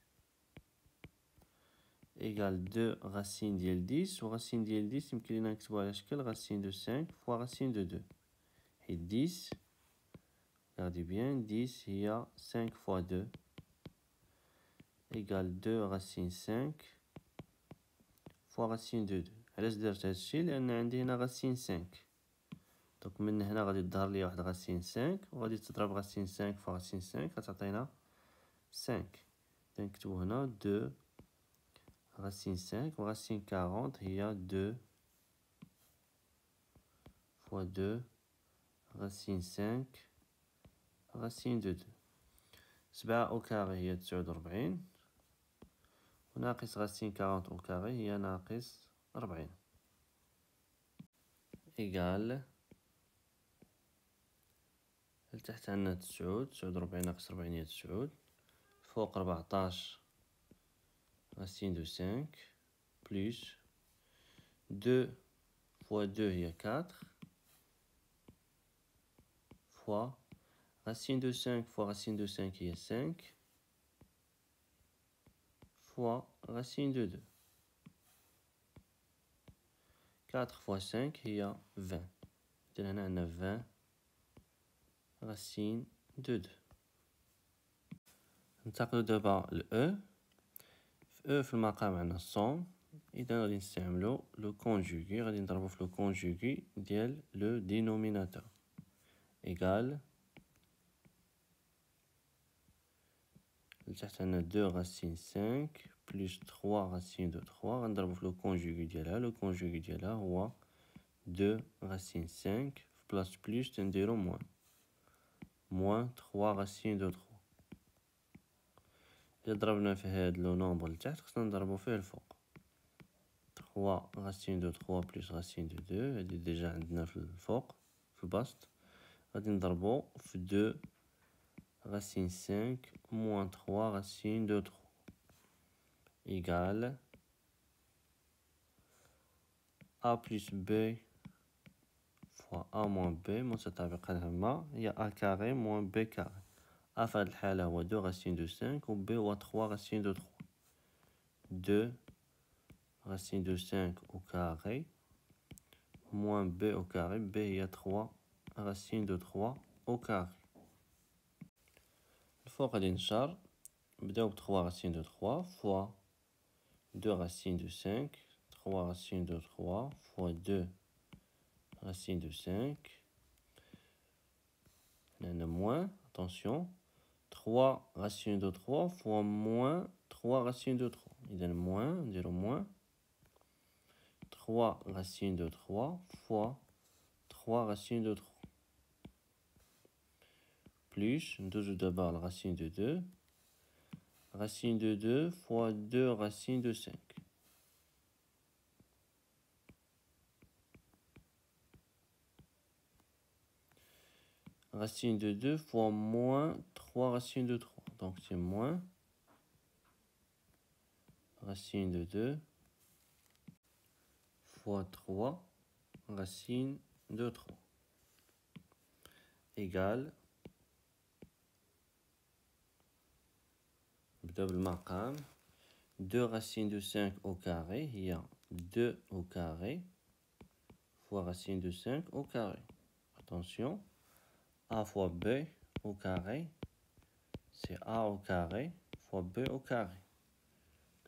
égale 2 racine ديال 10 و racine ديال 10 يمكن لينا نكتبو على شكل racine de 5 fois racine de 2 حيت 10 regardez bien 10 هي 5 fois 2 égale 2 racine 5 fois racine de 2. علاش درت هادشي؟ لأن عندي هنا racine 5 دونك من هنا غادي تظهر لي واحد racine 5 وغادي تضرب racine 5 في racine 5 غتعطينا 5. إذا نكتبو هنا 2 racine 5 و racine 40 هي 2 fois 2 racine 5 racine de 2. 7 أو كاري هي 49 وناقص racine 40 أو كاري هي ناقص 40 إيكال لتحت عندنا 49 ناقص 40 هي 9 فوق 14 racine de 5 plus 2 fois 2 هي 4 fois racine de 5 fois racine de 5 هي 5 fois racine de 2. 4 fois 5 هي 20. إذن هنا عندنا 20 racine de 2. ننتقلو دابا ل E. في E في المقام عندنا somme. إذا غادي نستعملو لو كونجوغي غادي نضربو في لو كونجوغي ديال لو دينوميناتور إيكال لتحت عندنا 2 racine 5 plus 3 racine de 3 غنضربو في لو كونجوغي ديالها. لو كونجوغي ديالها هو 2 racine 5 في بلاص بلوس تنديرو موان 3 racine de 3. إلا ضربنا في هاد لو نومبر لتحت خصنا نضربو فيه الفوق 3 racine de 3 plus racine de 2 هادي ديجا عندنا في الفوق في البسط. غادي نضربو في 2 racine 5 moins 3 racine de 3 égale A plus B fois A moins B متطابقة الهامة هي A carré moins B carré. A في هاد الحالة هو 2 racine de 5 و B هو 3 racine de 3. 2 racine de 5 au carré moins B au carré. B هي 3 racine de 3 au carré. الفوق غادي نشر نبداو ب 3 racine de 3 fois 2 racine de 5 3 racine de 3 fois 2 racine de 5 هنا moins attention 3 racine de 3 fois moins 3 racine de 3 إذا moins نديرو moins 3 racine de 3 fois 3 racine de 3 plus ندوزو دابا la racine de 2 racine de 2 fois 2 racine de 5 racine de 2 fois moins 3 racine de 3 donc c'est moins racine de 2 fois 3 racine de 3 égale نبداو بالمقام 2 racine de 5 au carré هي 2 au carré fois racine de 5 au carré. Attention A fois B au carré, c'est A au carré fois B au carré.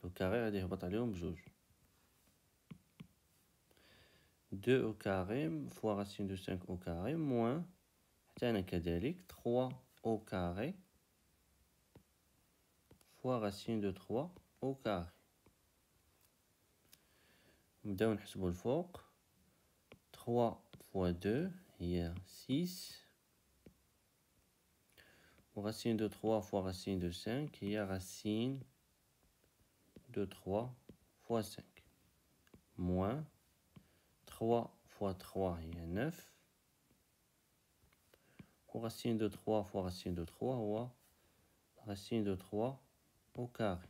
Le carré غادي يهبط عليهم بجوج. 2 au carré fois racine de 5 au carré moins حتى هنا كذلك 3 au carré fois racine de 3 au carré. نبداو نحسبو الفوق. 3 fois 2 هي 6 و racine de 3 fois racine de 5 هي racine de 3 fois 5 moins 3 fois 3 هي 9 و racine de 3 fois racine de 3 هو racine de 3 au carré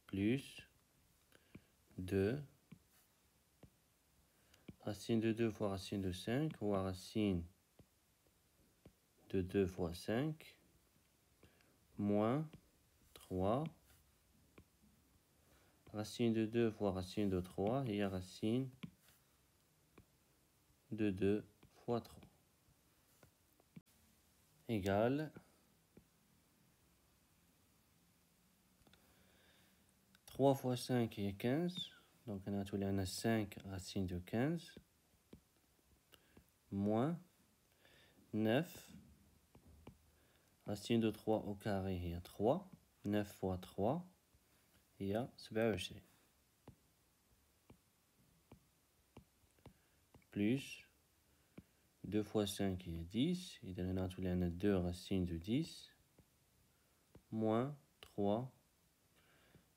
plus 2 racine de 2 fois racine de 5 ou racine de 2 fois 5 moins 3 racine de 2 fois racine de 3 et racine de 2 fois 3 égale 3 fois 5 est 15. Donc on a tous les 5 racine de 15 moins 9 racine de 3 au carré il y a 3. 9 fois 3 il y a 27 plus 2 fois 5 il y a 10. Et on a tous les 2 racines de 10 moins 3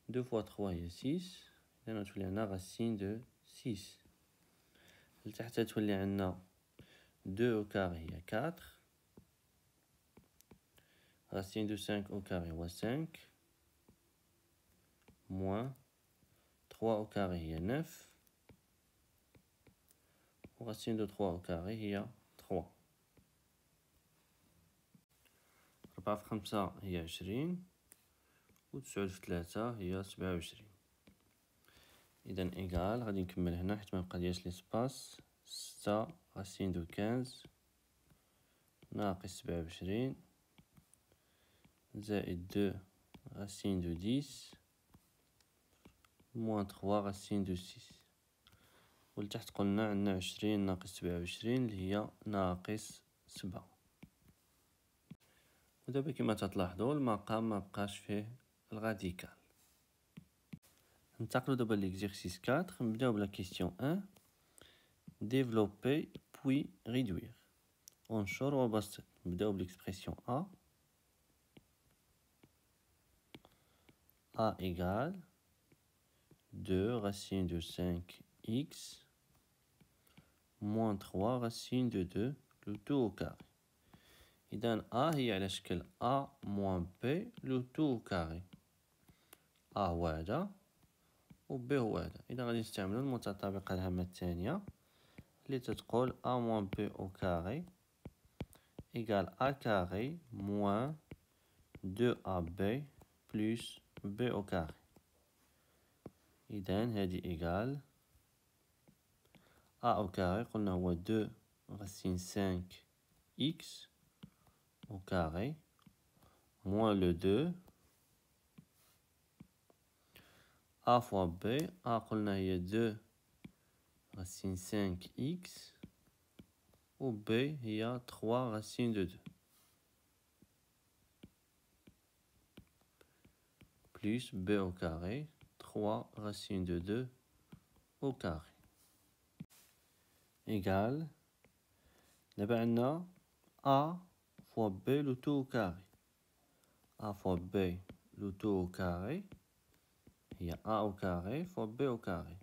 2 fois 3 il y a 6. Et on a tous les racine de 6. لتحت تولي عندنا 2 au carré il y a 4. Racine de 5 au carré il y a 5. Moins 3 au carré il y a 9. Racine de 3 au carré il y a 3. 4 في 5 هي 20 و 9 في 3 هي 27. إذا إيكال غادي نكمل هنا حيت ما بقالياش ليسباس. 6 racine de 15 ناقص 27 زائد 2 racine de 10 moins 3 racine de 6. ولتحت قلنا عندنا 20 ناقص 27 اللي هي ناقص 7. ودابا كما تلاحظوا المقام ما بقاش فيه الغاديكال. ننتقلوا دابا ليكزيرسيس 4. نبداو بلا كيسيون 1 développer puis réduire. انشر وبسط. نبداو بالاكسبرسيون A. A égale 2 racine de 5x moins 3 racine de 2 le tout au carré. إذا A هي على شكل A moins B le tout au carré. A هو هذا و B هو هذا. إذا غادي نستعملو المتطابقة الهامة الثانية اللي تتقول A moins B au carré égale A carré moins 2AB plus B au carré. إذن هذه إيكال A au carré قلنا هو 2 racine 5x au carré moins le 2 A fois B. A قلنا هي 2 racine 5x و B هي 3 racine de 2 plus B au carré 3 racine de 2 au carré égale دابا عندنا A fois B le tout au carré. A fois B le tout au carré هي A au carré fois B au carré.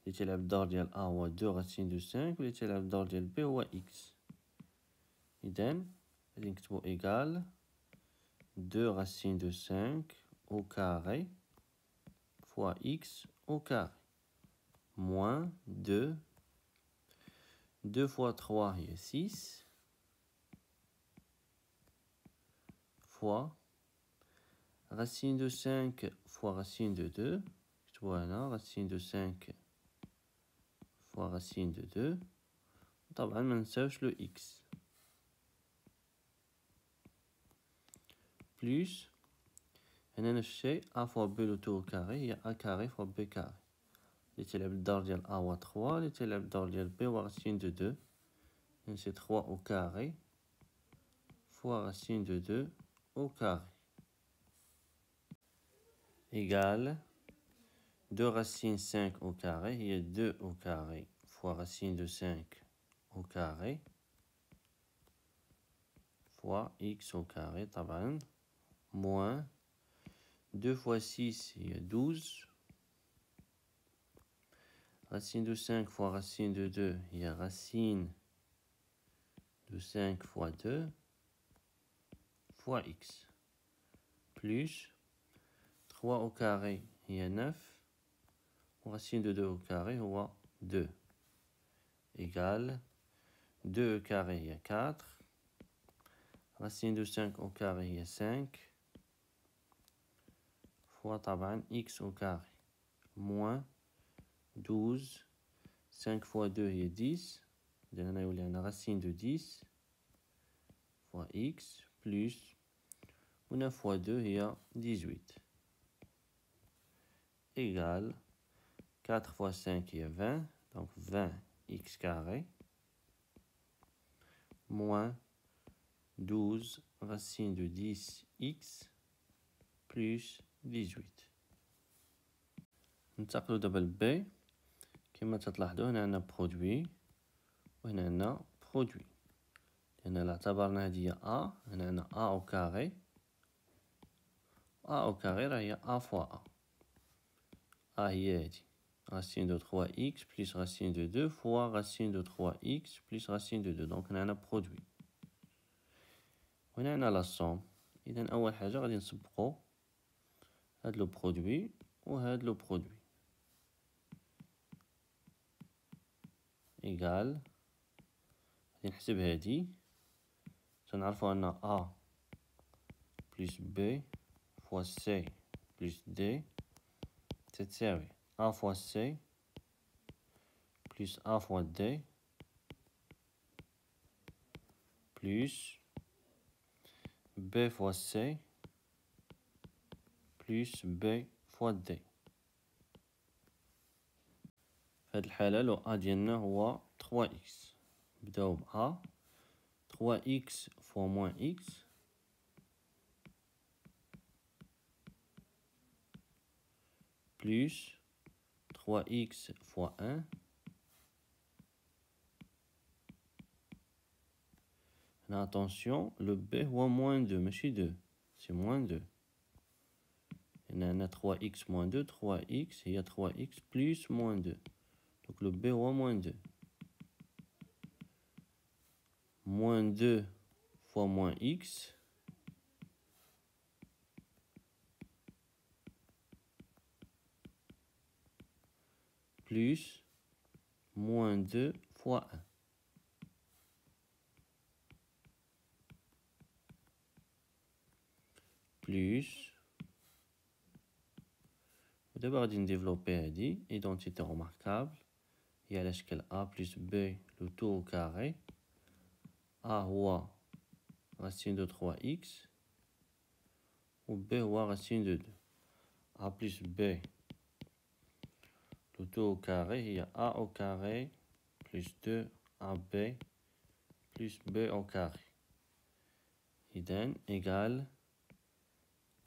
اللي تيلعب الدور ديال A هو 2 racine de 5 واللي تيلعب الدور ديال B هو x. إذن غادي نكتبو égale 2 racine de 5 au carré fois x au carré moins 2 2 fois 3 هي 6 fois racine de 5 fois racine de 2. نكتبو هنا racine de 5 fois racine de 2 طبعا ما ننساوش لو x بلس هنا نفس الشيء a فوا b لو تو كاري هي a كاري فوا b كاري اللي تلعب الدور ديال a هو 3 اللي تلعب الدور ديال b هو راسين دو 2 يعني سي 3 au carré fois racine de 2 au carré égale 2 racine 5 au carré, il y a 2 au carré fois racine de 5 au carré fois x au carré, طبعا moins 2 fois 6, il y a 12. Racine de 5 fois racine de 2, il y a racine de 5 fois 2 fois x plus 3 au carré, il y a 9. Racine de 2 au carré, on voit 2 égale 2 au carré, il y a 4. Racine de 5 au carré, il y a 5. Fois طبعا x au carré. Moins 12. 5 fois 2, il y a 10. Donc, on a une racine de 10 fois x plus 9 fois 2, il y a 18. Égale 4 fois 5, il y a 20. Donc 20 x carré. Moins 12 racine de 10x plus 18. ننتقلوا دابا ل B. كما تلاحظوا هنا عندنا برودوي وهنا عندنا برودوي. لأن إلا اعتبرنا هذه هي A هنا عندنا A أو كاري. A أو كاري راه هي A فوا A. A هي هادي racine de 3x plus racine de 2 fois racine de 3x plus racine de 2. donc هنا عندنا برودوي. وهنا عندنا لا سوم. إذا أول حاجة غادي نسبقو هاد لو برودوي وهاد لو برودوي. إيكال غادي نحسب هادي تنعرفو أن A plus B fois C plus D تتساوي A fois C plus A fois D plus B fois C plus B fois D. في هاد الحالة لو A ديالنا هو 3x. نبداو ب A 3x fois moins x plus 3x fois 1 هنا attention le B هو moins 2 ماشي 2 c'est moins 2 هنا عندنا 3x moins 2 3x هي 3x plus moins 2 donc le B هو moins 2 moins 2 fois moins x plus moins 2 fois 1 plus d'abord غادي نديفلوبي هادي identité remarquable هي على شكل a plus b le tout au carré a هو racine de 3x و b هو racine de 2 a plus b le tout au carré هي a au carré plus 2 ab plus b au carré إذن égal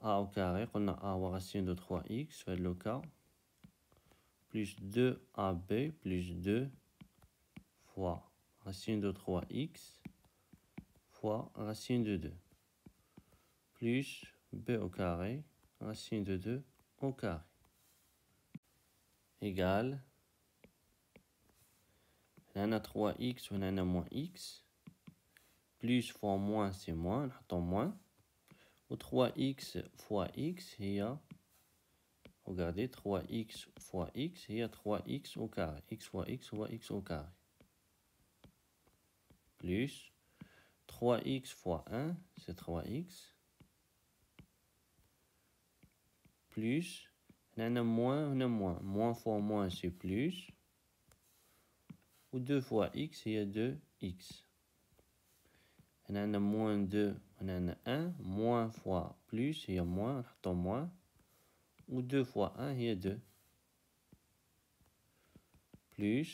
a au carré قلنا a هو racine de 3x في هاد لو كا plus 2ab plus 2 fois racine de 3x fois racine de 2 plus b au carré racine de 2 au carré égale هنا 3x وهنا moins x plus fois moins c'est moins نحطو moins و 3x fois x هي regardez 3x fois x هي 3x au carré x fois x هو x au carré plus 3x fois 1 c'est 3x plus هنا moins هنا moins fois moins c'est plus و 2 fois x هي 2x. هنا عندنا moins 2 هنا عندنا 1 moins fois plus هي moins نحطو moins و 2 fois 1 هي 2 plus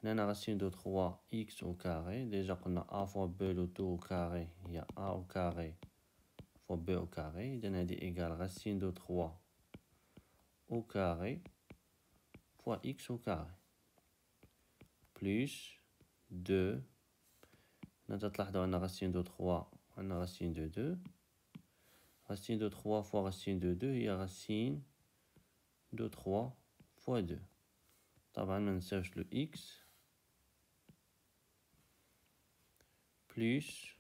هنا عندنا racine de 3x au carré. déjà قلنا a fois b le tout au carré هي a au carré fois b au carré. إذن هذه égale racine de 3 au carré fois x au carré plus 2. هنا تلاحظوا أن racine de 3 وعندنا racine de 2. racine de 3 fois racine de 2 هي racine de 3 fois 2. طبعا ما ننساوش le x plus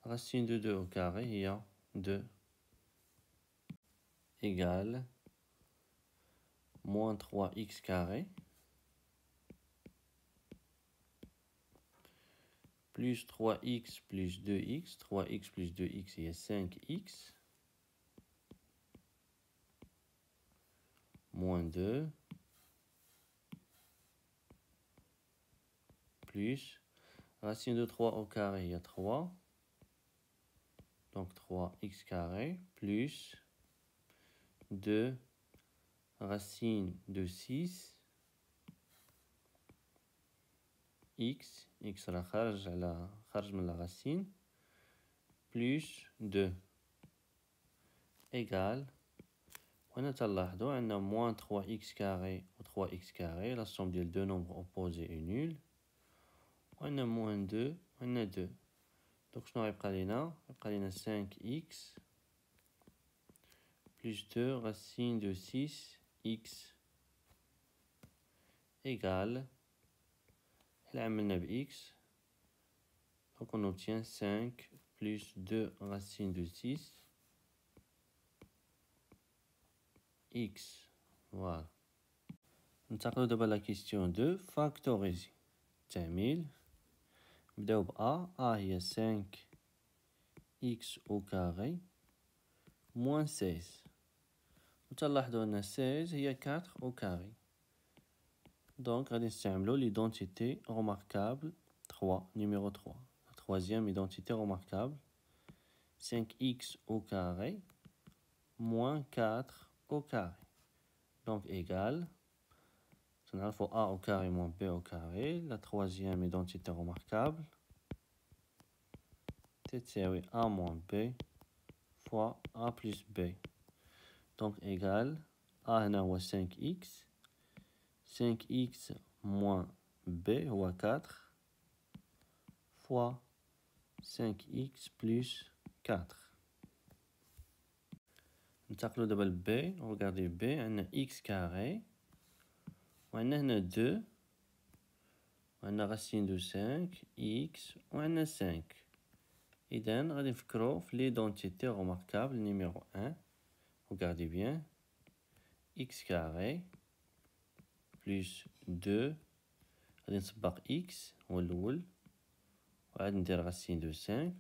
racine de 2 au carré هي 2 égale moins 3x carré plus 3x plus 2x. 3x plus 2x هي 5x moins 2 plus racine de 3 au carré, il y a 3. Donc 3x carré plus 2 racine de 6 x. x راه خارج من la racine plus 2 égale. وهنا تلاحظوا عندنا moins 3x carré و 3x carré. La somme des deux nombres opposés est nulle. وعندنا moins 2 وعندنا 2. Donc شنو غيبقى لينا؟ غيبقى لينا 5x plus 2 racine de 6x égale. Là عملنا ب x. Donc on obtient 5 plus 2 racine de 6 x. Voilà. ننتقلوا دابا la question 2 factoriser. تعميل. نبداو ب a. a هي 5x au carré moins 16. وتلاحظوا أن 16 هي 4 au carré. Donc غادي نستعملو l'identité remarquable 3, numéro 3. La troisième identité remarquable. 5x au carré moins 4 au carré. Donc égal. Il faut a au carré moins b au carré. La troisième identité remarquable. تساوي a moins b fois a plus b. Donc égal. a هنا هو 5x. 5x moins b هو 4 fois 5x plus 4. ننتقلوا دابا ل b. regardez b عندنا x carré وعندنا هنا 2 وعندنا racine de 5 x وعندنا 5. إذن غادي نفكرو في l'identité remarquable numéro 1. regardez bien. x carré plus 2 غادي نسبق x هو الأول وعاد ندير racine de 5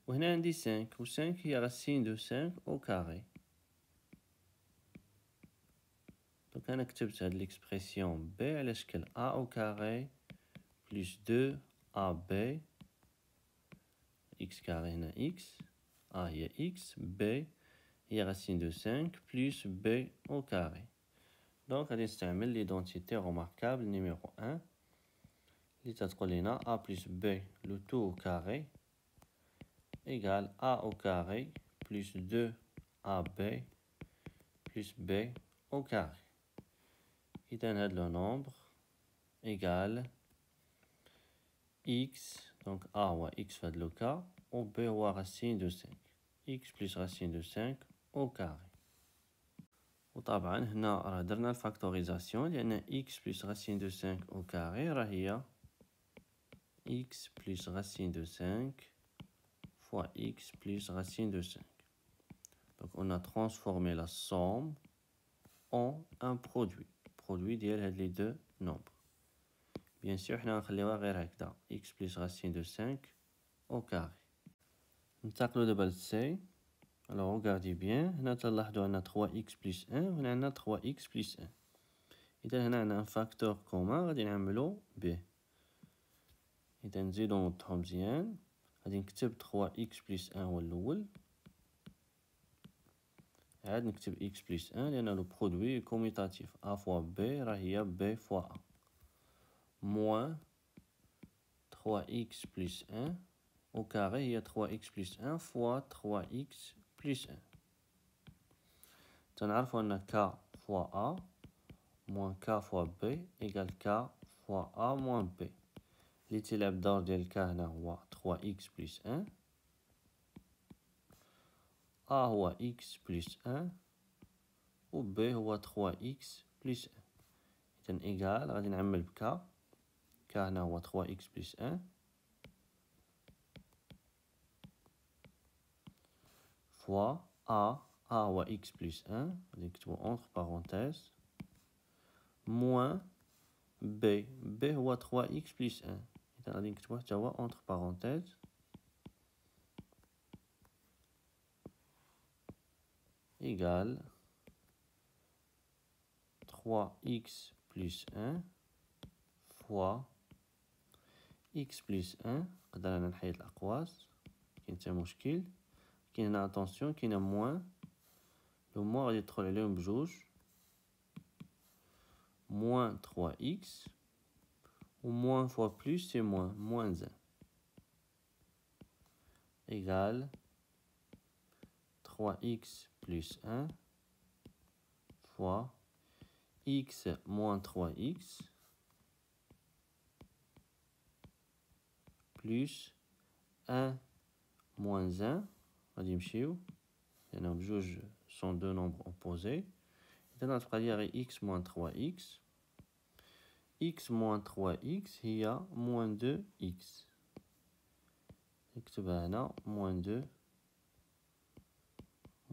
وهنا عندي 5 و 5 هي racine de 5 au carré. Donc أنا كتبت هاد l'expression b على شكل a au carré plus 2 ab x carré هنا x a هي x b هي racine de 5 plus b au carré. Donc غادي نستعمل l'identité remarquable numéro 1 اللي تتقول لنا a plus b le tout au carré égale a au carré plus 2 ab plus b au carré. إذن هاد le nombre égale x. Donc a هو x في هاد le cas و b هو racine de 5 x plus racine de 5 au carré. وطبعا هنا راه درنا الفاكتوريزاسيون لأن x plus racine de 5 au carré راه هي x plus racine de 5 fois x plus racine de 5. Donc on a transformé la somme en un produit. Produit ديال هاد les deux nombres. Bien sûr حنا غنخليوها غير هكذا x plus racine de 5 au carré. ننتقلوا دابا ل c. Alors regardez bien. هنا تلاحظوا عندنا 3x plus 1 وهنا عندنا 3x plus 1. إذا هنا عندنا ان فاكتور كومان غادي نعملو به. إذا نزيدو نوضحو مزيان. غادي نكتب 3x بلس 1 هو الأول، عاد نكتب x بلس 1 لأن لو برودوي كوميتاتيف a فوا b راه هي b فوا a، موان 3x بلس 1 au carré هي 3x بلس 1 فوا 3x بلس 1. تنعرفو أن k فوا a موان k فوا b إيكال k فوا a موان b. اللي تيلعب الدور ديال k هنا هو 3x بلس 1، a هو x بلس 1 و b هو 3x بلس 1. إذن إيكال غادي نعمل ب k هنا هو 3x بلس 1 فوا a هو x بلس 1 غادي نكتبو entre parenthèses موان b هو 3x بلس 1. إذا غادي نكتبو حتى هو entre parenthèses égal 3x plus 1 fois x plus 1. نقدر أنا نحيد الأقواس مكاين حتى مشكل. كاين هنا اتونسيون كاينه موان، لو موان غادي يدخل عليهم بجوج، موان 3x و موان فوا بلس سي موان 1 égal 3x plus 1 fois x moins 3x plus 1 moins 1 غادي يمشيو لأنهم بجوج sont deux nombres opposés. إذا غتبقى ليا غير x moins 3x. x moins 3x هي moins 2x. نكتبها هنا moins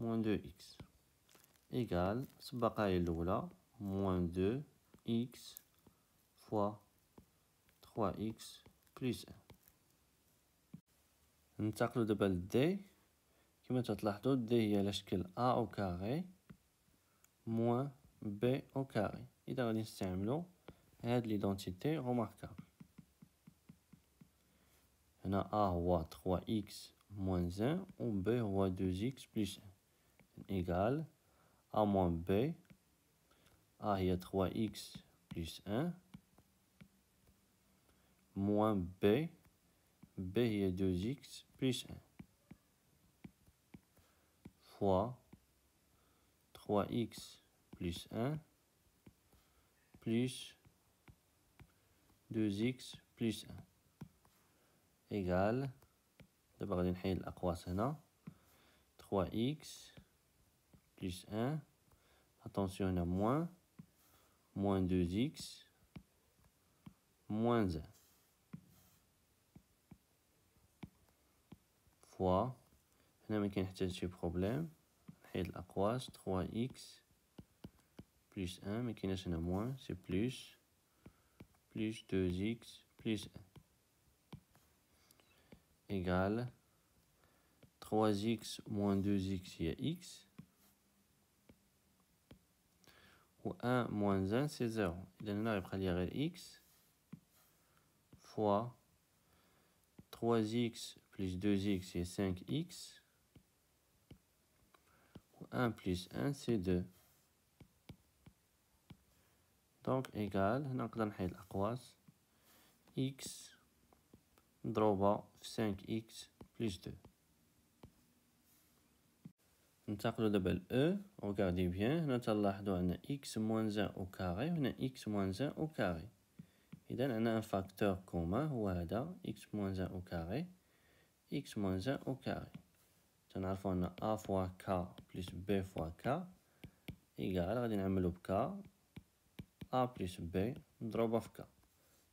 2x égal سباقة هي الأولى moins 2x fois 3x plus 1. ننتقلو دابا للدي. كما تلاحظوا الدي هي على شكل a au carré moins b au carré. إذا غادي نستعملو هاد ليدونتيتي روماركابل. هنا a هو 3x moins 1 و b هو 2x plus 1 égal a moins b. a هي 3x plus 1 moins b هي 2x plus 1 fois 3x plus 1 plus 2x plus 1 égal. دابا غادي نحيد الأقواس هنا 3x plus 1 attention هنا moins 2x moins 1 fois هنا مكاين حتى شي بروبليم. نحيد الأقواس 3x plus 1 مكايناش هنا موان سي plus 2x plus 1 égal 3x moins 2x هي x و 1 moins 1 سي 0. إذا هنا غيبقى ليا غير x fois 3x plus 2x هي 5x و 1 plus 1 سي 2. دونك إيكال هنا نقدر نحيد الأقواس x مضروبة في 5x بلس 2. ننتقلو دابا ل e. ريغاردي بيان هنا تلاحظو عندنا x moins 1 أو كاري و هنا x moins 1 أو كاري. إذا عندنا ان فاكتور كومان هو هذا x moins 1 أو كاري x moins 1 أو كاري. تنعرفو أن a فوا k بلس b فوا k إيكال غادي نعملو ب k a بلس b مضروبة في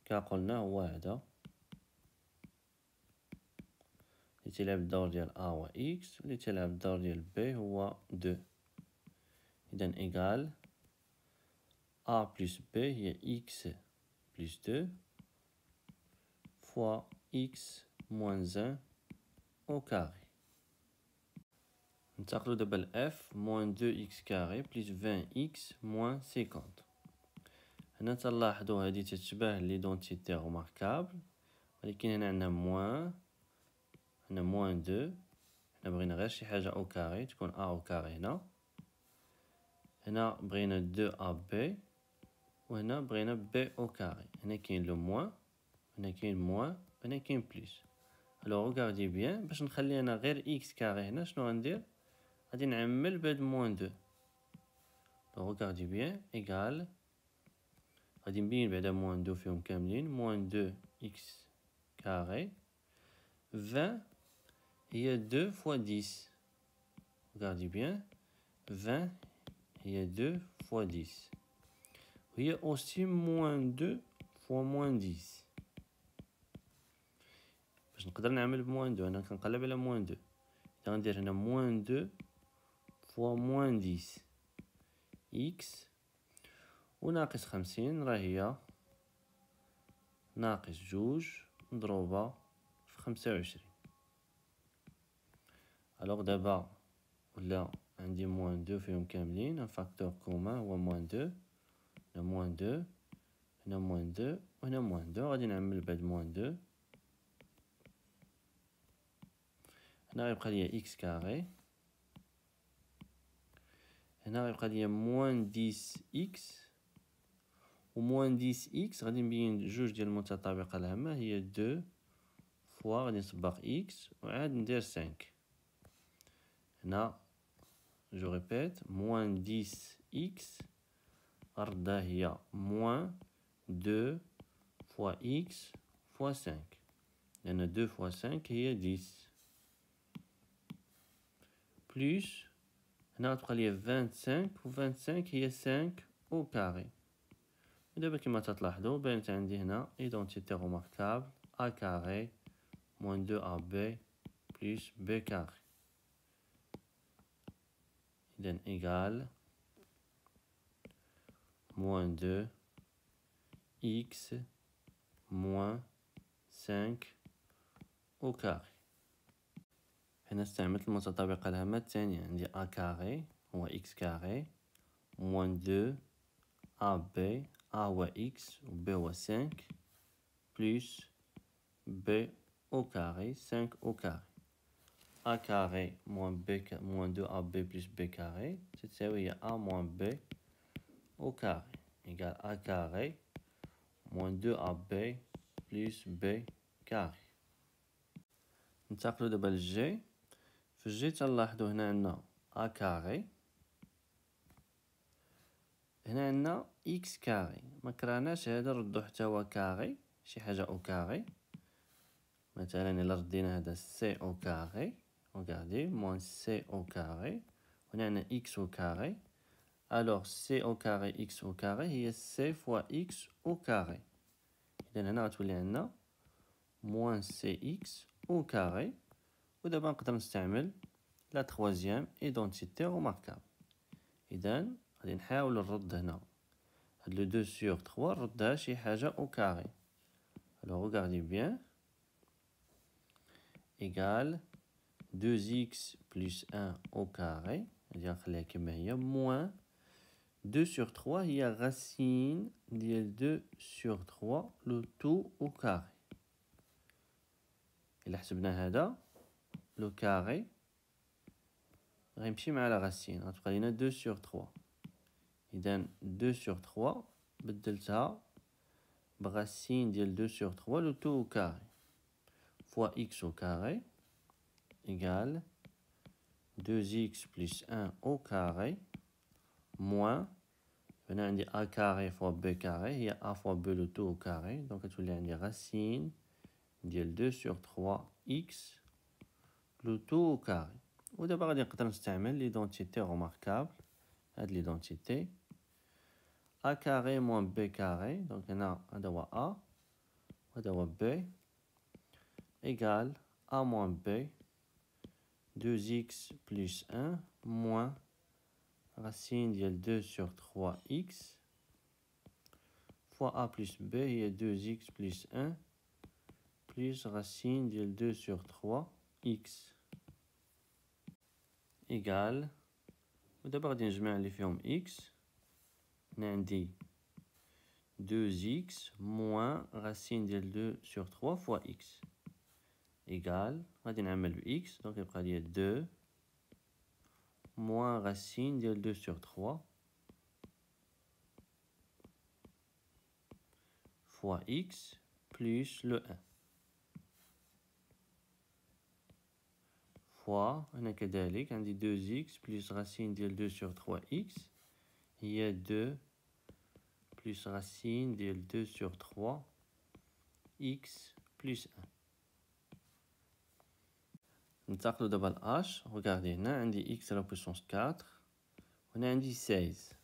k قلنا هو هذا اللي تيلعب الدور ديال a هو x واللي تيلعب الدور ديال b هو 2. إذا إيكال a بلس b هي x بلس 2 فوا x moins 1 au carré. ننتقلو دابا ل f moins 2x carré plus 20x moins 50. هنا تلاحظوا هذه تتشبه ليدونتيتي روماركابل، ولكن هنا عندنا موان، هنا موان دو. هنا بغينا غير شي حاجة او كاري تكون ا او كاري هنا. هنا بغينا دو ا بي، وهنا بغينا بي او كاري. هنا كاين لو موان، هنا كاين موان، هنا كاين بليس. الوغ روغاردي بيان، باش نخلي انا غير اكس كاري هنا شنو غندير؟ غادي نعمل بهاد موان دو. روغاردي بيان ايكال، غادي نبين بعدا موان دو فيهم كاملين. موان دو اكس كاري 20 هي 2 fois 10. Regardez bien. 20 هي 2 fois 10. وهي aussi moins 2 fois moins 10. باش نقدر نعمل بموان 2 انا كنقلب على موان 2. اذا غندير هنا موان 2 fois moins 10 x وناقص 50 راه هي ناقص 2 مضروبة في 25. الوغ دابا ولا عندي موان 2 فيهم كاملين، ان فاكتور كومان هو موان 2. هنا موان 2، هنا موان 2، وهنا موان 2. غادي نعمل بهاد موان 2. هنا غيبقى ليا اكس كاري، هنا غيبقى ليا موان 10 اكس، و موان 10 اكس غادي نبين جوج ديال المتطابقة الهامة هي 2 فوا غادي نصبغ اكس وعاد ندير 5. هنا جو ريبيت موان 10 اكس غردها هي موان 2 فوا اكس فوا 5، لأن 2 فوا 5 هي 10 بلوس هنا غتبقى ليا 25 و 25 هي 5 او كاري. ودابا كما تلاحظوا بانت عندي هنا ايدونتيتي روماركابل ا كاري موان 2 ا بي بلوس بي كاري. إذن إيكال موان 2 إكس موان 5 أو كاري. هنا استعملت المتطابقة الهامة الثانية، عندي أ كاري هو إكس كاري موان 2 أ بي، أ هو إكس و بي هو 5 بلوس بي أو كاري 5 أو كاري. أ كاري موان بي موان 2 أ بي بلوس بي كاري تساوي هي أ موان بي أو كاري إيكال أ كاري موان 2 أ بي بلوس بي كاري. ننتقلو دابا للجي. في الجي تنلاحظو هنا عندنا أ كاري، هنا عندنا إكس كاري. مكرهناش هذا نردو حتى هو كاري، شي حاجة أو كاري. مثلا إلا ردينا هذا سي أو كاري، رغاردي موان سي أو كاري، وهنا عندنا إكس أو كاري. الوغ سي أو كاري إكس أو كاري هي سي فوا إكس أو كاري. إذن هنا غتولي عندنا موان سي إكس أو كاري. ودابا نقدر نستعمل لا تخوازيام ايدونتيتي روماركابل. إذن غادي نحاول نرد هنا هاد لو 2 sur 3 نردها شي حاجة أو كاري. الوغ رغاردي بيان إيكال 2x plus 1 au carré، غادي نخليها كما هي، موان 2 sur 3 هي غاسين ديال 2 sur 3 لو تو au carré. إلا حسبنا هذا لو كاري غيمشي مع لا غاسين، غتبقى لينا 2 sur 3. إذن 2 sur 3 بدلتها بغاسين ديال 2 sur 3 لو تو au carré فوا x au carré égale 2x plus 1 au carré moins هنا عندي a carré fois b carré هي a fois b le tout au carré، donc غتولي عندي racine ديال 2 sur 3 x le tout au carré. ودابا غادي نقدر نستعمل ليدونتيتي روماركابل. هاد ليدونتيتي a carré moins b carré، donc هنا هذا هو a وهذا هو b égale a moins b 2x plus 1 moins racine ديال 2 sur 3x fois a plus b هي 2x plus 1 plus racine ديال 2 sur 3x égale. ودابا غادي نجمع اللي فيهم x. هنا عندي 2x moins racine ديال 2 sur 3 fois x égale غادي نعمل ب x donc يبقى لي 2 moins racine ديال 2 sur 3 fois x plus le 1 fois هنا كذلك عندي 2x plus racine ديال 2 sur 3x هي 2 plus racine ديال 2 sur 3 x plus 1. ننتقلوا دابا ل h. regardez هنا عندي x à la puissance 4 وهنا عندي 16.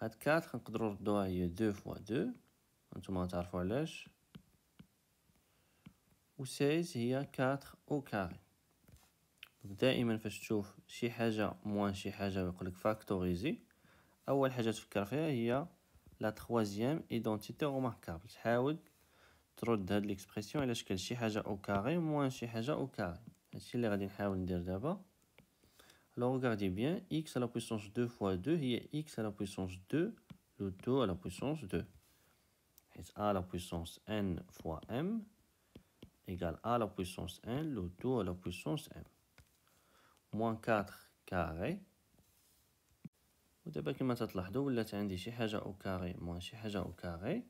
هاد 4 نقدروا نردوها هي 2 fois 2 هانتوما تعرفوا علاش، و 16 هي 4 au carré. دائما فاش تشوف شي حاجه موان شي حاجه ويقولك فاكتوريزي، اول حاجه تفكر فيها هي لا تروازيام ايدونتيتي روماركابل. تحاول ترد هاد ليكسبرسيون على شكل شي حاجه او كاري موان شي حاجه او كاري. هادشي اللي غادي نحاول ندير دابا. Alors regardez bien, x à la puissance 2 fois 2 هي x à la puissance 2 le 2 à la puissance 2. حيث a à la puissance n fois m égale a à la puissance n le 2 à la puissance m. moins 4 carré. ودابا كما تلاحظوا ولات عندي شي حاجه او كاري موان شي حاجه او كاري.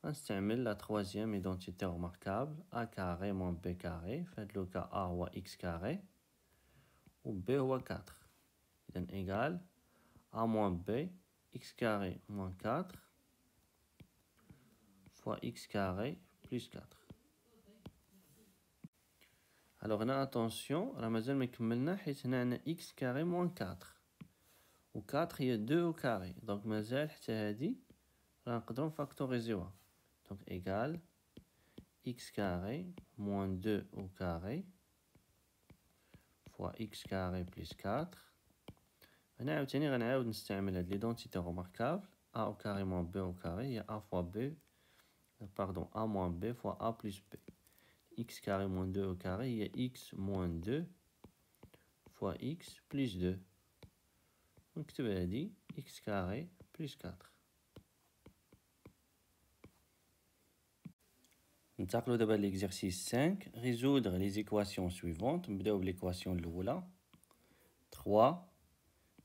غنستعمل لا troisième identité remarquable a carré moins b carré. في هاد لو كا a هو x carré و b هو 4. إذن égal a moins b x carré moins 4 fois x carré plus 4. alors هنا attention راه مازال ما كملنا، حيت هنا عندنا x carré moins 4 و 4 هي 2 au carré. دونك مازال حتى هادي راه نقدروا نفاكتوريزيوها. دونك égal x carré moins 2 au carré fois x carré plus 4. هنا عاوتاني غنعاود نستعمل هاد ليدونتيتي روماركابل a au carré moins b au carré هي a fois b pardon a moins b fois a plus b. x carré moins 2 au carré هي x moins 2 fois x plus 2. نكتب هادي x carré plus 4. ننتقلوا دابا l'exercice 5. résoudre les équations suivantes. نبداو بالإيكواسيون الأولى 3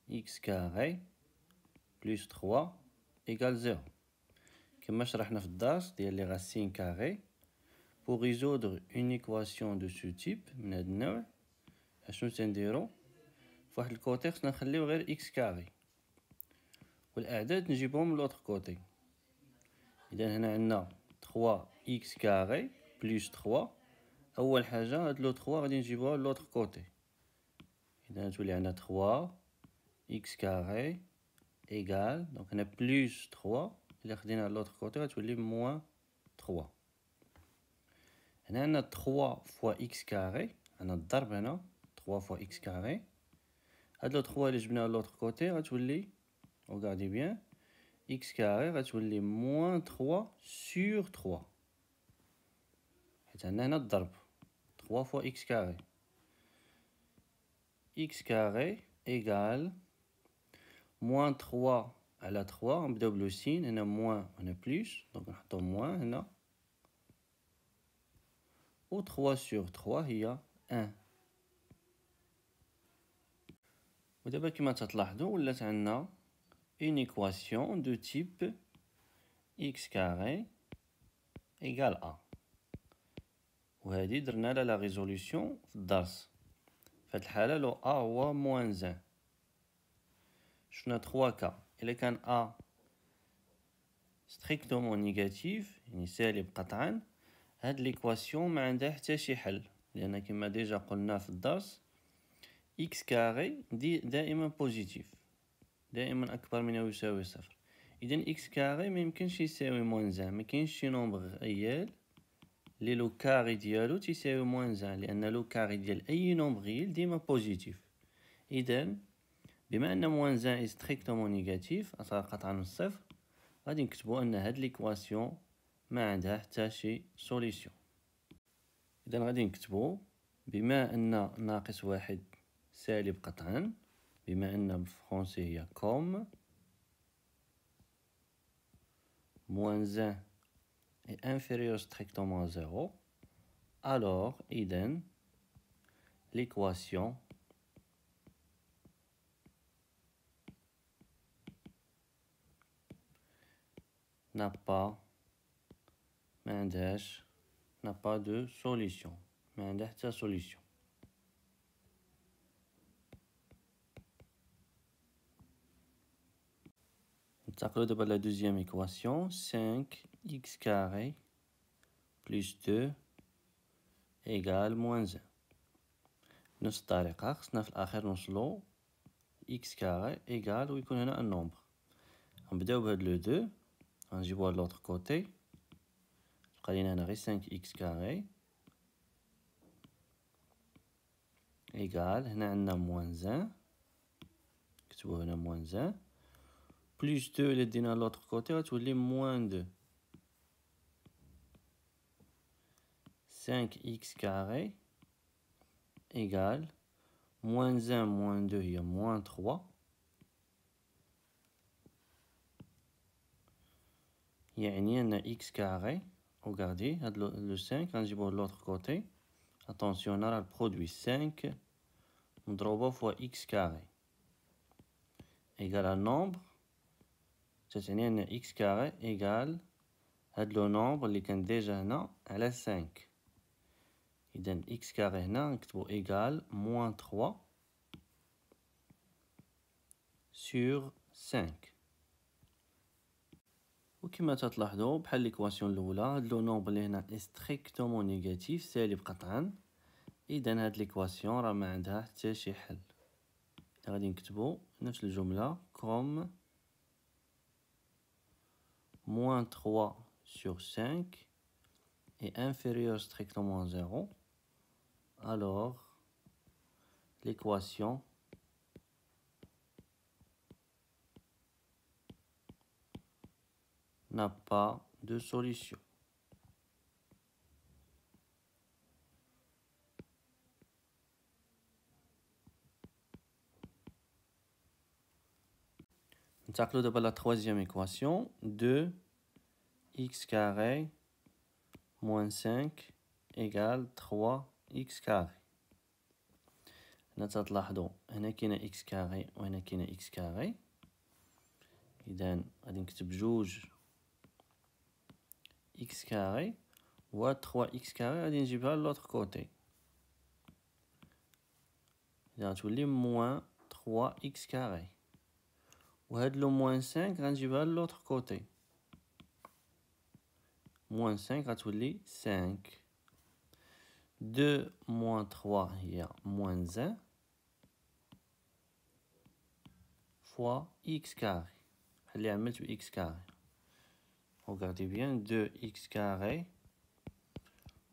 x carré plus 3 égale 0. كما شرحنا في الدرس ديال لي راسين كاري. pour résoudre une équation de ce type من هاد النوع اشنو تنديرو؟ فواحد الكوتي خصنا نخليو غير x كاري والاعداد نجيبهم من لوطر كوتي. اذا هنا عندنا 3 x كاري بلس 3. اول حاجه هاد لو 3 غادي نجيبوها لوطر كوتي. اذا تولي عندنا 3 x كاري ايغال دونك هنا بلس 3 الا خدينا لوطر كوتي غتولي موان 3. هنا عندنا 3 فوا x كاري، عندنا الضرب هنا 3 فوا x كاري. هاد لو 3 اللي جبناها لوطر كوتي غتولي regardez bien x carré غتولي moins 3 sur 3 حيت عندنا هنا الضرب 3 fois x carré. x carré égale moins 3 على 3 غنبداو بلو سين هنا موان هنا بلس دونك نحطو موان هنا و 3 sur 3 هي 1. ودابا كما تلاحظوا ولات عندنا une équation de type x carré égale a. وهذه درنا لها لا ريزوليسيون في الدرس. في هذه الحالة لو a هو موان 1 شفنا 3 كا. إلا كان a ستريكتومون نيجاتيف يعني سالب قطعا، هاد ليكواسيون ما عندها حتى شي حل، لأن كما ديجا قلنا في الدرس x كاري دائما بوزيتيف، دائما أكبر من أو يساوي صفر. إذن x كاري ما يمكنش يساوي موان 1. ما كاينش شي نومبر ريال لي لو كاري ديالو تيساوي موان 1، لأن لو كاري ديال أي نومبر ريال ديما بوزيتيف. إذن بما أن موان 1 ستريكتومون نيجاتيف أصغر قطعا من الصفر، غادي نكتبو أن هاد ليكواسيون ما عندها حتى شي سوليسيون. إذن غادي نكتبو بما أن ناقص واحد سالب قطعا، بما أن بالفرنسي هي كوم moins 1 est inférieur strictement à 0, alors, idem, l'équation n'a pas de solution. ما عندها حتى solution. ننتقلوا دابا la deuxième équation. 5x carré plus 2 égale moins 1. نفس الطريقة خصنا في الأخير نوصلو x carré égale ويكون هنا un nombre. غنبداو بهاد لو 2 غنجيبوها لوطر كوتي، تبقى لينا هنا غير 5x carré égale هنا عندنا moins 1، نكتبو هنا moins 1 plus 2 اللي دينا لوطر كوتي غتولي moins 2. 5x carré égale moins 1 moins 2 هي moins 3. يعني أن x carré regardez هاد لو 5 غنجيبوه لوطر كوتي. attention نرى البرودوي 5 نضربوه فوا x carré égale un nombre، تتعني أن x carré égale هاد لو نومبر اللي كان ديجا هنا على 5. إذن x carré هنا نكتبو égale moins 3 sur 5. وكما تلاحظوا بحال ليكواسيون الاولى هاد لو نومبر اللي هنا ستريكتومون نيجاتيف سالب قطعا، اذا هاد ليكواسيون راه ما عندها حتى شي حل. غادي نكتبو نفس الجمله كوم moins 3 sur 5 est inférieur strictement à 0, alors l'équation n'a pas de solution. ننتقلوا دابا la troisième équation. 2x carré moins 5 égale 3x carré. هنا تلاحظوا هنا كاينه x carré وهنا كاينه x carré، اذا غادي نكتب جوج x carré و 3x carré غادي نجيبها لوطر كوتي، اذا غتولي moins 3x carré. وهاد لو moins 5 غنجيبها لوطر كوتي، moins 5 غتولي 5. 2 moins 3 هي moins 1 fois x carré، بحال اللي عملت ب x carré. Regardez bien, 2x carré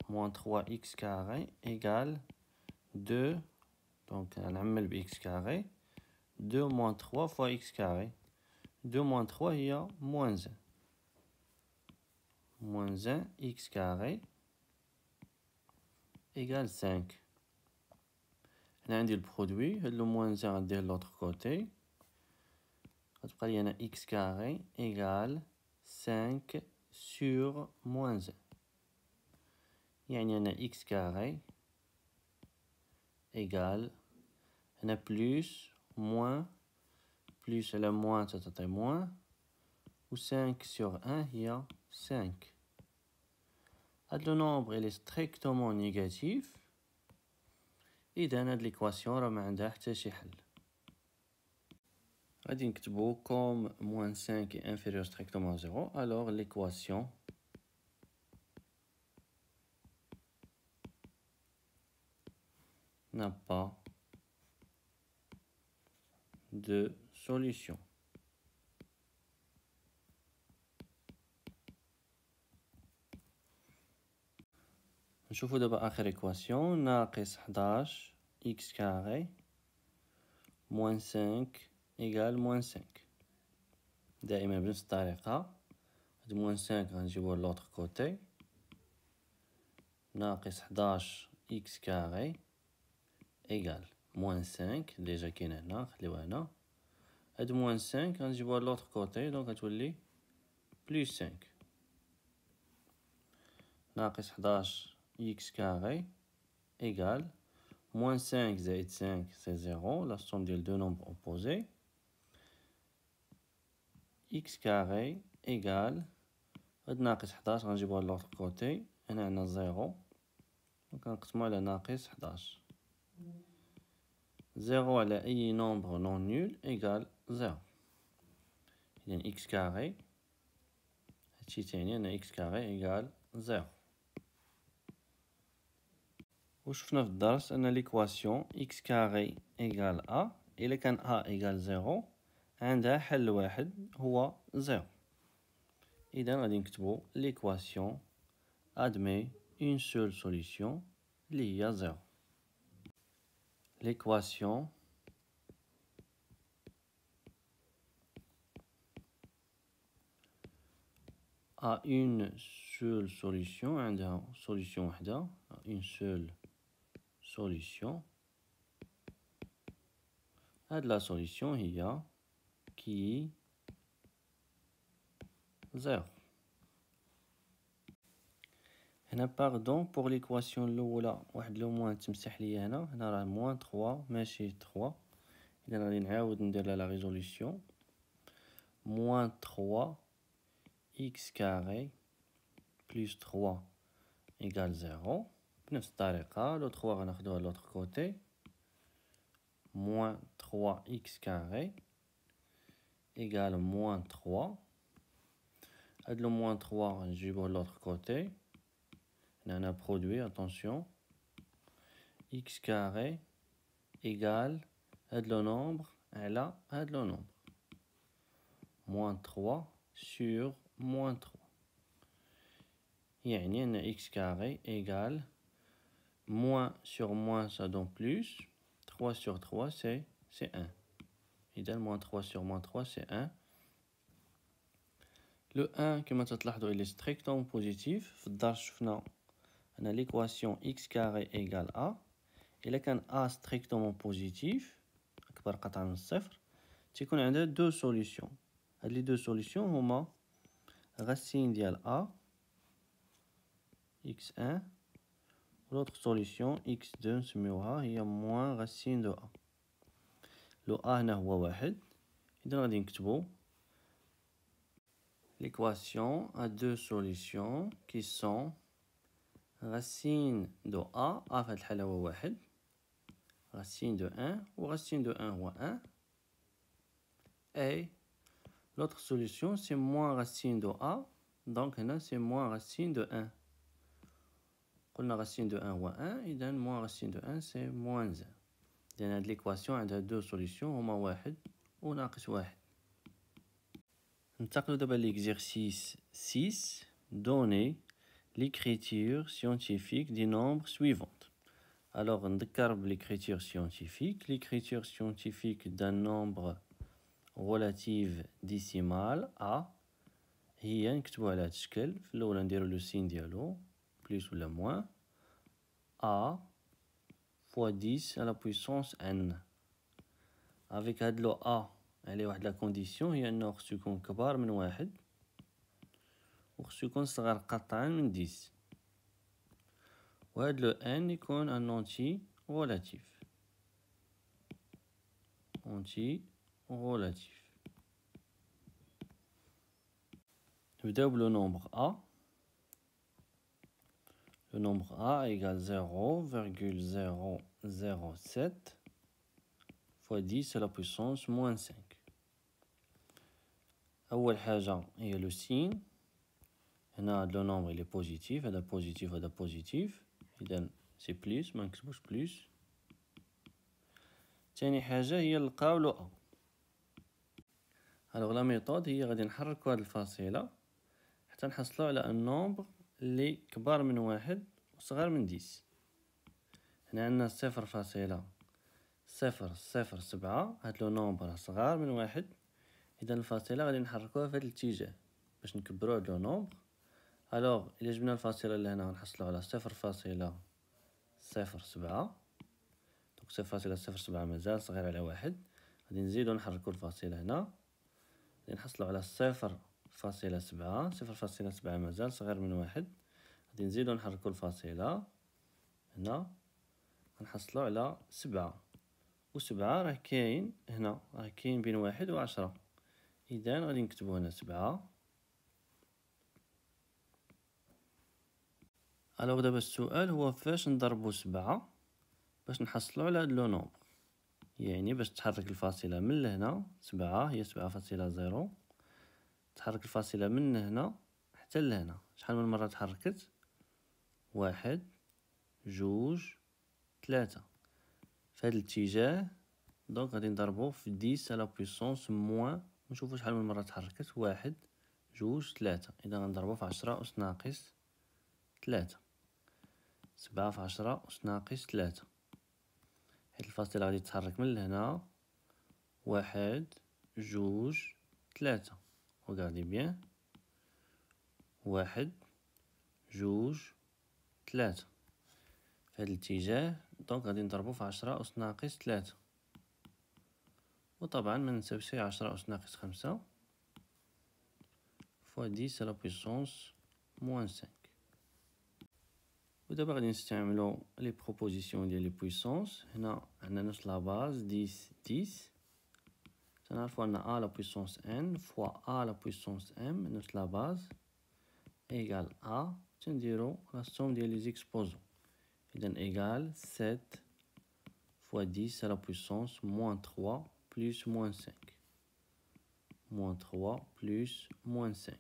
moins 3x carré égale 2, donc نعمل ب x carré. 2 moins 3 fois x carré. 2 moins 3 هي moins 1. Moins 1 x carré égale 5. هنا عندي البرودوي، هاد لو moins 1 غنديه لوطر كوتي، غتبقى لي هنا x carré égale 5 sur moins 1. يعني أنا x carré égale هنا plus moins plus على moins تعطي moins و 5 sur 1 هي 5. هاد لو نومبر il est strictement négatif، إذا هاد ليكواسيون راه ما عندها حتى شي حل. غادي نكتبو comme moins 5 est inférieur strictement à 0, alors l'équation n'a pas de solution. نشوفو دابا آخر إكواسيون. ناقص 11 x carré moins 5 égale moins 5. دائما بنفس الطريقة، هاد moins 5 غنجيبوه لوطر كوتي. ناقص 11 x carré égale moins 5 ديجا كاين هنا، خليوها هنا. هاد moins 5 غنجيبوها لوطر كوتي، دونك غتولي بلس 5 ناقص 11 إكس كاري إيكال موان 5 زائد 5 سي 0 لا سوم ديال دو نومبر أوبوزي إكس كاري إيكال هاد ناقص 11 غنجيبوها لوطر كوتي هنا عندنا 0 وكنقسمو على ناقص 11 0 على أي نومبر نون نول إيكال 0 إذن إكس كاري هادشي تعني أن إكس كاري إيكال 0 وشفنا في الدرس أن ليكواسيون إكس كاري إيكال أ إلا كان أ إيكال 0 عندها حل واحد هو 0 إذن غادي نكتبو ليكواسيون admet une seule solution اللي هي 0 l'équation a une seule solution عندها solution وحدة une seule solution هاد la solution هي qui 0 هنا باردون بور ليكواسيون الاولى واحد لو موان تمسح ليا هنا راه موان 3 ماشي 3 اذا غادي نعاود ندير لها لا ريزوليسيون موان 3 اكس كاري بلس 3 ايكال 0 بنفس الطريقه لو 3 غناخدوها لوطر كوتي موان 3 اكس كاري ايكال موان 3 هاد لو موان 3 غنجيبوه لوطر كوتي هنا برودوي attention x carré égale هاد لو نومبر على هاد لو نومبر moins 3 sur moins 3 يعني أن x carré égale moins sur moins ça donne plus 3 sur 3 c'est 1 إذا moins 3 sur moins 3 c'est 1 le 1 كما تلاحظوا il est strictement positif في الدرس شفنا أن l'équation x carré égale a إلا كان a strictement positif أكبر قطعا من الصفر تيكون عندها دو سوليسيون هاد لي دو سوليسيون هما غاسين ديال a x1 لوطر سوليسيون x2 نسميوها هي موان غاسين دو a لو a هنا هو واحد إذا غادي نكتبو l'équation a deux solutions qui sont racine de a في هاد الحالة هو واحد racine de 1 و racine de 1 هو 1 et l'autre solution c'est moins racine de a donc هنا c'est moins racine de 1 قلنا racine de 1 هو 1 إذا moins racine de 1 c'est moins 1 إذن هاد l'équation عندها deux solutions هما واحد و ناقص واحد ننتقلو دابا l'exercice 6 donner l'écriture scientifique des nombres suivantes. Alors, نذكر l'écriture scientifique. L'écriture scientifique d'un nombre relatif décimal A هي نكتبوها على هاد الشكل في الأولى نديرو لو سين ديالو بليس ولا موان A fois 10 à la puissance n avec هاد لو A عليه واحد لا كونديسيون هي أنه خصو يكون كبار من واحد وخصو يكون صغر قطعا من 10 وهاد لو ان يكون ان اونتي غولاتيف نبداو بلو نومبر ا لو نومبر ا ايكال 0,007 fois 10 à la puissance moins 5 اول حاجه هي لو سين هنا هاد لو نومبر إلي بوزيتيف هذا بوزيتيف هذا بوزيتيف إذا سي بليس ما نكتبوش بليس تاني حاجة هي نلقاو لو أ الوغ لا ميثود هي غادي نحركو هاد الفاصلة حتى نحصلو على ان نومبر اللي كبار من واحد وصغار من 10 هنا عندنا 0,007 هاد لو نومبر صغار من واحد إذا الفاصلة غادي نحركوها في هاد الاتجاه باش نكبرو هاد لو نومبر الوغ إلا جبنا الفاصلة لهنا غنحصلو على 0,07 دونك 0,07 مازال صغير على واحد غادي نزيدو نحركو الفاصلة هنا غادي نحصلو على 0,007 فاصلة 7. 0.7 مازال صغير من 1. غادي نزيدو نحركو الفاصلة هنا، غنحصلو على 7. و7 راه كاين هنا، راه كاين بين 1 و 10. إذا غادي نكتبو هنا 7. الوغ دابا السؤال هو فاش نضربو 7 باش نحصلو على هاد لو نومبر. يعني باش تحرك الفاصلة من لهنا، 7 هي 7.0، تحرك الفاصلة من هنا حتى لهنا. شحال من مرة تحركت؟ 1 2 3 في هاد الاتجاه. دونك غادي نضربو في 10 على بويسونس موان، نشوفو شحال من مرة تحركت. 1 2 3. إذا غنضربو في 10 أس ناقص 3. 7 في 10 أس ناقص 3، حيت الفاصلة غادي تتحرك من لهنا. 1 2 3. وغادي بيان. 1 2 3 في هاد الاتجاه. دونك غادي نضربو في 10 أس ناقص 3. وطبعا ما ننساوش 10 أس ناقص 5 فوا 10 على بويسونس موان 5. ودابا غادي نستعملو لي بروبوزيسيون ديال لي بويسونس. هنا عندنا نفس لا باز 10 تنعرفو أن أ لا بويسونس n فوا أ لا بويسونس m نفس لا باز إيكال أ. تنديرو لا سوم ديال لي زيكسبوزون. إذا إيكال 7 فوا 10 على بويسونس موان 3 بلس موان 5. موان 3 بلس موان 5.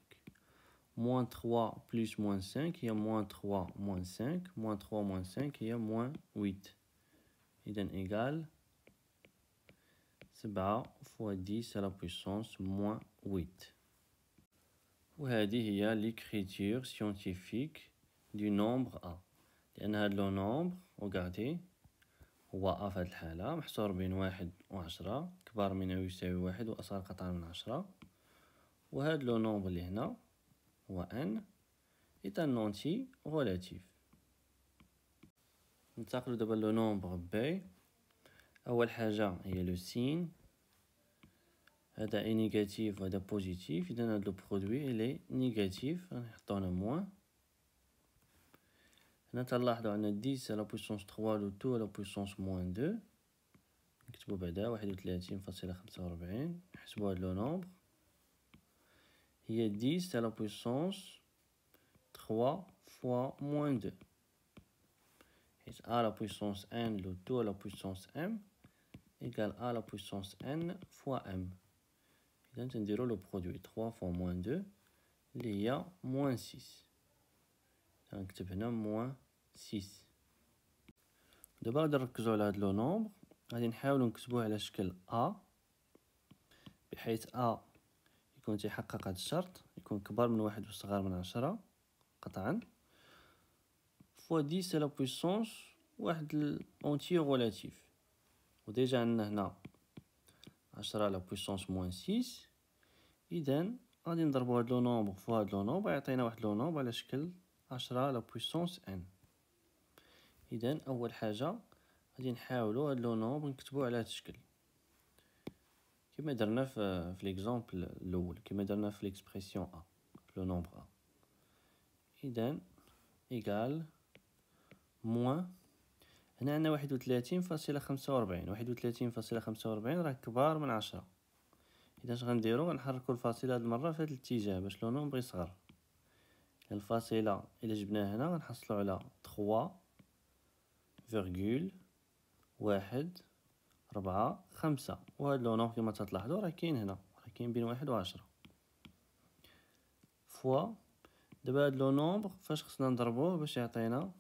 موان 3 بلس موان 5 هي موان 3 موان 5. موان 3 موان 5 هي موان 8. إذا إيكال 7 فوا 10 على بويسونس موان 8. وهذه هي ليكريتور سيونتيفيك دو نومبر أ. لأن هاد لو نومبر وغادي هو أ في هاد الحالة محصور بين 1 و 10 كبار من أو يساوي 1 وأصغر قطعا من 10. وهاد لو نومبر اللي هنا هو n est un entier relatif. ننتقلو دابا لو نومبر بي. أول حاجة هي لو سين، هذا اي نيجاتيف وهذا بوزيتيف. إذا هاد لو برودوي إلي نيجاتيف، غنحطو هنا موان. هنا تنلاحظو عندنا 10 على بويسونس 3 لو تو على بويسونس موان 2. نكتبو بعدا 31.45. نحسبو هاد لو نومبر هي 10 على بويسونس 3 فوا موان 2، حيت a la puissance n le tout à la puissance m égale a la puissance n fois m. إذا تنديرو لو برودوي 3 فوا موان 2 اللي هي موان 6. غنكتب هنا موان 6. دابا غادي نركزو على هاد لو نومبر. غادي نحاولو نكتبوه على شكل a، بحيث a يكون تيحقق هاد الشرط، يكون كبار من 1 وصغار من 10 قطعا، فوا 10 على بويسونس واحد الأونتي غولاتيف. وديجا عندنا هنا 10 على بويسونس موان 6. إذا غادي نضربو هاد لو نومبر فوا هاد لو نومبر يعطينا واحد لو نومبر على شكل 10 على بويسونس ان. إذا أول حاجة غادي نحاولو هاد لو نومبر نكتبوه على هاد الشكل كما درنا في ليكزومبل الأول، كما درنا في ليكسبرسيون أ في لو نومبر أ. إذا إيكال موان، هنا عندنا 31.45. 31.45 راه كبار من 10. إذا اش غنديرو؟ غنحركو الفاصلة هاد المرة في هاد الاتجاه باش لو نومبر يصغر. الفاصلة إلا جبناها هنا غنحصلو على 3.145. وهاد لو نومبر كما تلاحظو راه كاين هنا، راه كاين بين 1 و 10 فوا. دابا هاد لو نومبر فاش خصنا نضربوه باش يعطينا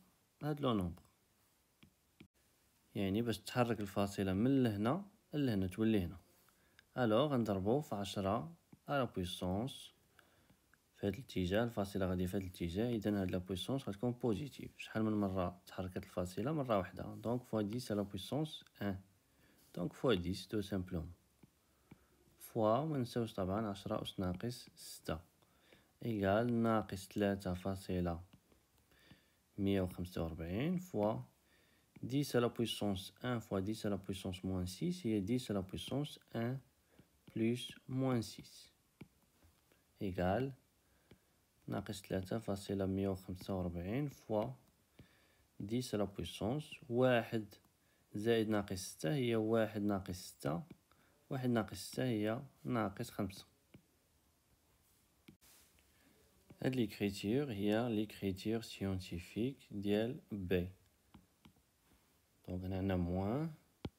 هاد لو نومبر؟ يعني باش تحرك الفاصلة من لهنا لهنا تولي هنا. الوغ غنضربو في 10 على بويسونس في هاد الاتجاه. الفاصلة غادي في هاد الاتجاه، إذا هاد لا بويسونس غتكون بوزيتيف. شحال من مرة تحركت الفاصلة؟ مرة واحدة. دونك فوا 10 على بويسونس 1. دونك فوا 10 تو سامبلومون. فوا منساوش طبعا 10 أس ناقص 6 إيكال ناقص 3.145 فوا 10 على بويسونس 1 فوا 10 على بويسونس موان 6 هي 10 على بويسونس 1 بلس موان 6 إيكال ناقص 3,145 فوا 10 على بويسونس واحد زائد ناقص 6 هي واحد ناقص 6 واحد ناقص 6 هي ناقص 5. هاد ليكريتير هي ليكريتير سيونتيفيك ديال بي. دونك هنا عندنا موان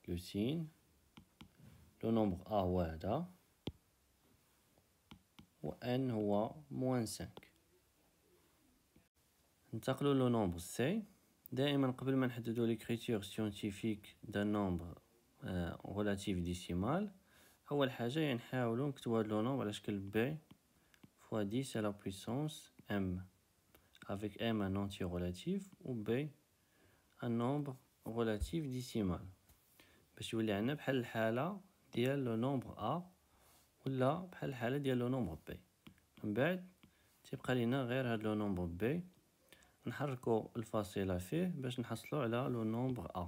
لو سين لو نومبر ا هو هذا و ان هو موان 5. ننتقلو لو نومبر سي. دائما قبل ما نحددو ليكريتير سيونتيفيك دان نومبر غولاتيف ديسيمال، اول حاجه نحاولو نكتبو هاد لو نومبر على شكل بي fois 10 à la puissance m, avec m un entier relatif ou b un nombre relatif décimal باش يولي عندنا بحال الحالة ديال لو نومبر a ولا بحال الحالة ديال لو نومبر b. من بعد تيبقى لينا غير هاد لو نومبر b نحركو الفاصلة فيه باش نحصلو على لو نومبر a.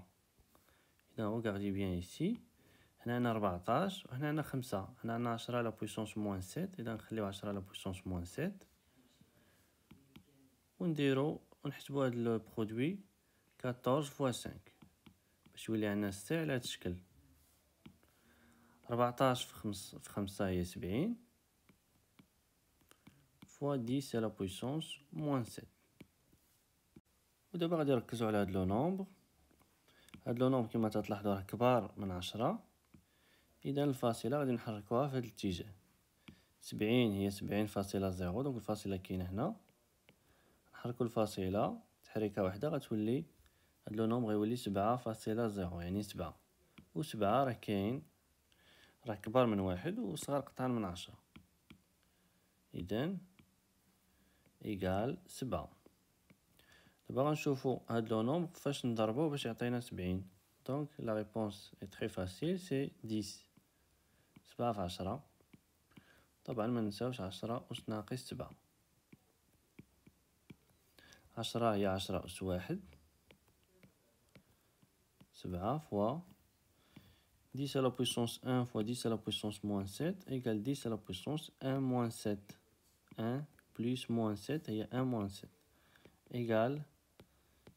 إذا regardez bien ici هنا عندنا 14 وهنا عندنا 5. هنا عندنا 10 على بويسونس موان 7. إذا نخليو 10 على بويسونس موان 7 ونديرو ونحسبو هاد لو برودوي 14 فوا 5 باش يولي عندنا 6 على هاد الشكل. 14 في 5 هي 70 فوا 10 على بويسونس موان 7. ودابا غادي نركزو على هاد لو نومبر. هاد لو نومبر كيما تلاحظوا راه كبار من 10. إذا الفاصلة غادي نحركوها في هاد الاتجاه. 70 هي 70.0 دونك الفاصلة كاينة هنا. نحركو الفاصلة تحريكة واحدة غتولي هاد لو نومبر غيولي 7.0 يعني 7 و 7 راه كاين راه كبار من واحد و صغار قطعا من 10. إذن إيكال 7. دابا غنشوفو هاد لو نومبر فاش نضربوه باش يعطينا 70. دونك لا ريبونس اي تري فاسيل سي 10. 7 في 10 طبعا مننساوش 10 أس ناقص 7. 10 هي 10 أس واحد. 7 فوا 10 à la puissance 1 fois 10 à la puissance moins 7 égale 10 à la puissance 1 moins 7. 1 plus moins 7 هي 1 moins 7 égale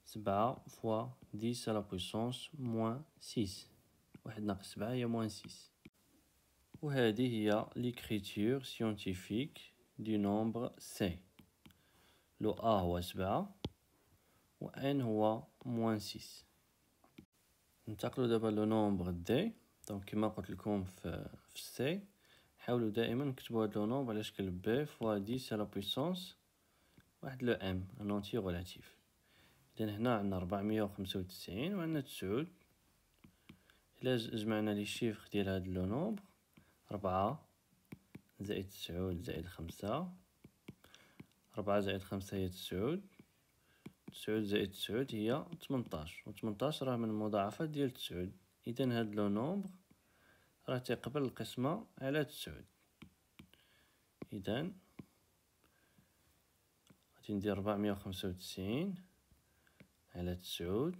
7 fois 10 à la puissance moins 6. واحد ناقص 7 هي moins 6. وهذه هي l'écriture scientifique du nombre C. لو A هو 7 و N هو moins 6. ننتقلو دابا لو نومبر دي. دونك كيما قلت لكم في السي حاولوا دائما نكتبوا هاد لو نومبر على شكل بي فوا 10 على بويسونس واحد لو ام ان اونتي غولاتيف. اذا هنا عندنا 495 وعندنا 9. الا جمعنا لي شيفر ديال هاد لو نومبر 4 زائد 9 زائد 5. 4 زائد 5 هي 9. 9 زائد 9 هي 18 و 18 راه من المضاعفات ديال 9. إذا هاد لو نومبر راه تيقبل القسمة على 9. إذا غادي ندير 495 على 9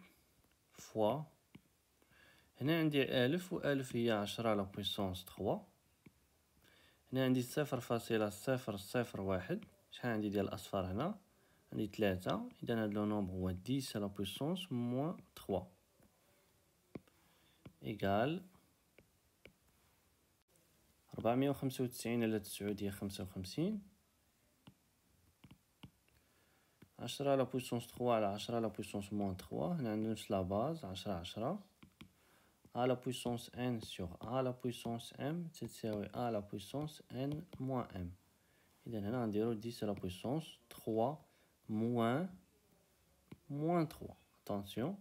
فوا هنا عندي 1000 و 1000 هي 10 على بويسونس 3. هنا عندي 0.001. شحال عندي ديال الأصفار هنا؟ عندي 3. إذا هاد لو نومبر هو 10 على بويسونس موان 3 إيكال 495 على 9 هي 55. 10 على بويسونس 3 على 10 على بويسونس موان 3. هنا عندنا نفس لا باز 10 10. على بويسونس n sur على بويسونس m تساوي على بويسونس n moins m. إذا هنا غنديرو 10 على بويسونس 3 moins 3. attention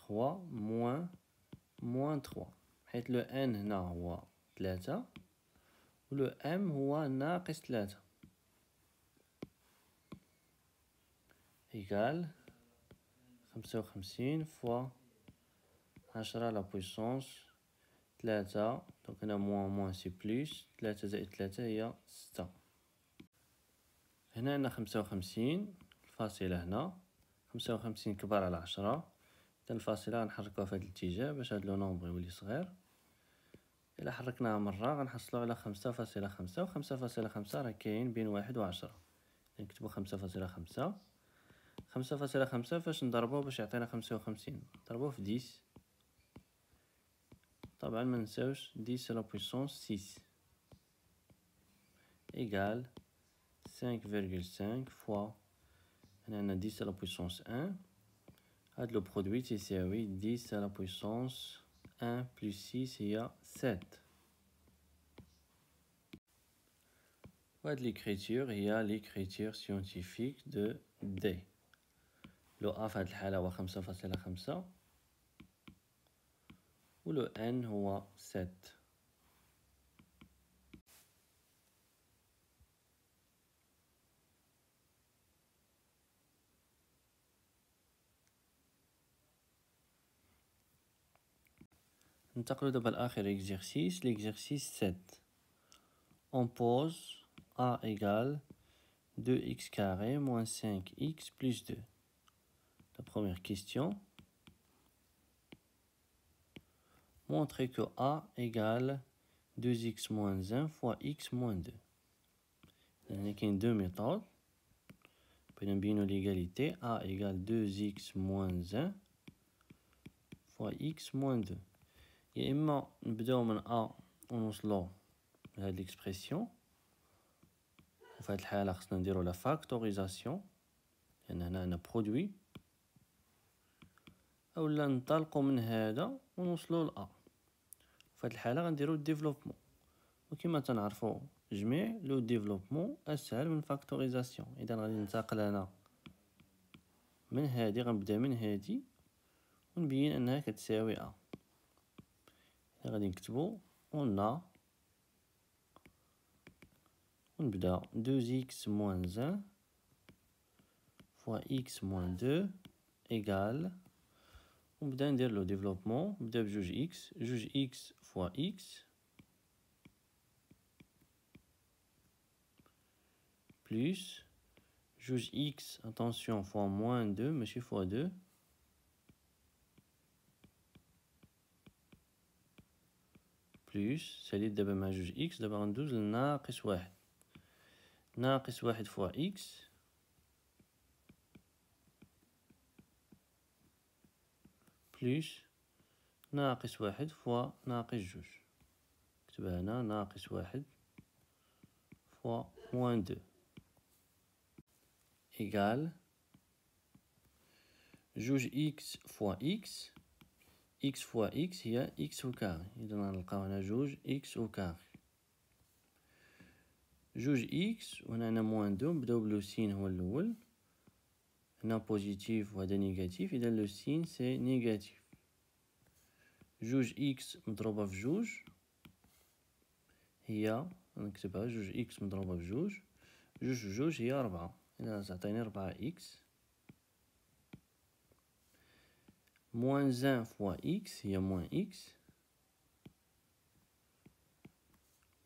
3 moins 3 حيت لو n هنا هو 3 و لو m هو ناقص 3 إيكال 55 فوا 10 على بويسونس 3. دونك هنا موان سي بليس 3 زائد 3 هي 6. هنا عندنا 55 الفاصلة هنا 55 كبار على 10. إذا الفاصلة غنحركوها في هاد الاتجاه باش هاد لو نومبر يولي صغير. إلا حركناها مرة غنحصلو على 5.5 و 5.5 راه كاين بين 1 و 10. نكتبو 5.5. 5.5 فاش نضربوه باش يعطينا 55 نضربوه في 10. طبعا منساوش 10 على بويسونس 6 إيكال 5,5 فوا هنا عندنا 10 على بويسونس 1. هاد لو برودوي تيساوي 10 على بويسونس 1 بلس 6 هي 7. وهاد ليكريتور هي ليكريتور سيونتيفيك دو دي. لو أ في هاد الحالة هو 5.5 و لو ان هو 7. ننتقلو دابا لآخر إكزيرسيس ليكزيرسيس 7. On pose A égale 2x carré moins 5x plus 2. La première question. Montrer que A égale 2x moins 1 fois x moins 2. Il y a deux méthodes. Pour bien l'égalité, A égale 2x moins 1 fois x moins 2. يا إما نبداو من A ونوصلو لهاد l'expression. وفي هاد الحالة خصنا نديرو لا فاكتوريزاسيون لأن هنا عندنا برودوي. أولا ننطلقو من هذا ونوصلو لأ. في هاد الحالة غنديرو ديفلوبمون. وكما تنعرفو جميع لو ديفلوبمون أسهل من فاكتوريزاسيون. إذا غادي ننتقل أنا من هادي غنبدا من هادي ونبين أنها كتساوي أ. غادي نكتبو on a ونبدا 2x moins 1 fois x moins 2 égale ونبدا ندير لو ديفلوبمون. نبدا بجوج x جوج x fois x plus جوج x attention fois moins 2 ماشي fois 2 بلوس ساليت دابا مع جوج إكس. دابا غندوز لناقص واحد. ناقص واحد فوا إكس بلوس ناقص واحد فوا ناقص جوج. نكتبها هنا ناقص واحد فوا موان دو إيكال جوج إكس فوا إكس. إكس فوا إكس هي إكس وكاري. إذا غنلقاو هنا جوج إكس وكاري. جوج إكس وهنا عندنا موان دو نبداو بلو سين هو الأول. هنا بوزيتيف وهذا نيجاتيف. إذا لو سين سي نيجاتيف. جوج إكس مضروبة في جوج هي نكتبها جوج إكس مضروبة في جوج. جوج في جوج هي ربعة. إذا تعطيني ربعة إكس. موان زان فوا إكس هي موان إكس.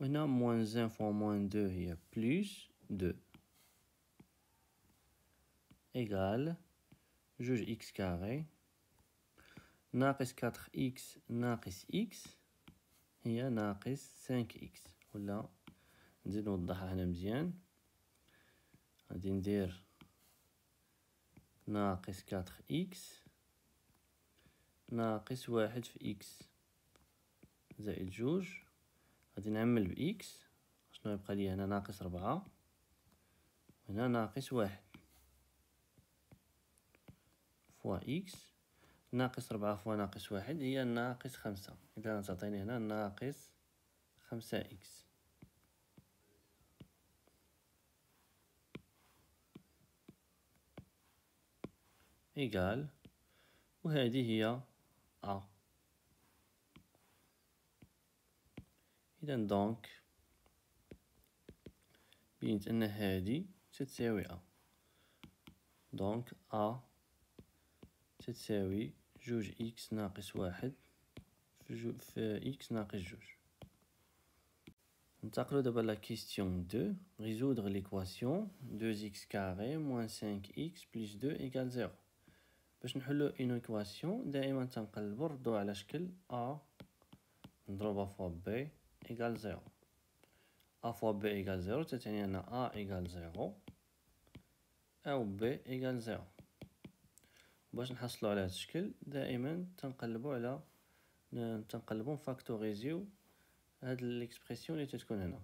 وهنا موان زان فوا موان دو هي بلوس دو إيكال جوج إكس كاري ناقص كاتخ إكس ناقص إكس هي ناقص سانك إكس. ولا نزيد نوضحها هنا مزيان. غادي ندير ناقص كاتخ إكس ناقص واحد في إكس زائد جوج. غادي نعمل بإكس. شنو يبقى لي هنا ناقص ربعة. هنا ناقص واحد فوا إكس. ناقص ربعة فوا ناقص واحد هي ناقص خمسة. إذا تعطيني هنا ناقص خمسة إكس. إيكال وهذه هي أ. إذا دونك بينت أن هذه تتساوي أ. دونك أ تتساوي جوج إكس ناقص واحد في إكس ناقص جوج. ننتقلو دابا لا كيستيون 2. résoudre l'équation 2x carré moins 5x plus 2 égale 0. باش نحلو اون ايكواسيون دائما تنقلبو نردو على شكل أ نضرب ا فوا بي إيكال زيرو. ا فوا بي إيكال زيرو تتعني أن ا إيكال زيرو أو بي إيكال زيرو. باش نحصلو على هاد الشكل دائما تنقلبو نفاكتوريزيو هاد ليكسبرسيون لي تتكون هنا.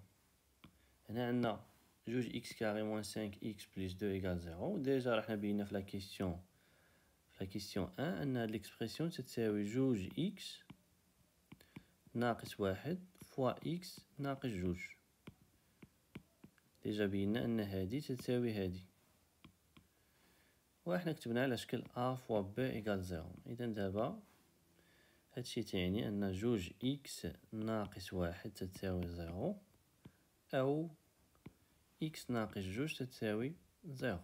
هنا عندنا جوج إكس كاري موان سانك إكس بليس دو إيكال زيرو. ديجا راحنا بينا في لا كيسيون أن أن هاد ليكسبرسيون تتساوي جوج إكس ناقص واحد فوا إكس ناقص جوج. ديجا بينا أن هادي تتساوي هادي، وإحنا كتبناها على شكل أ فوا بي إيكال زيرو. إذا دابا هادشي تعني أن جوج إكس ناقص واحد تتساوي زيرو أو إكس ناقص جوج تتساوي زيرو.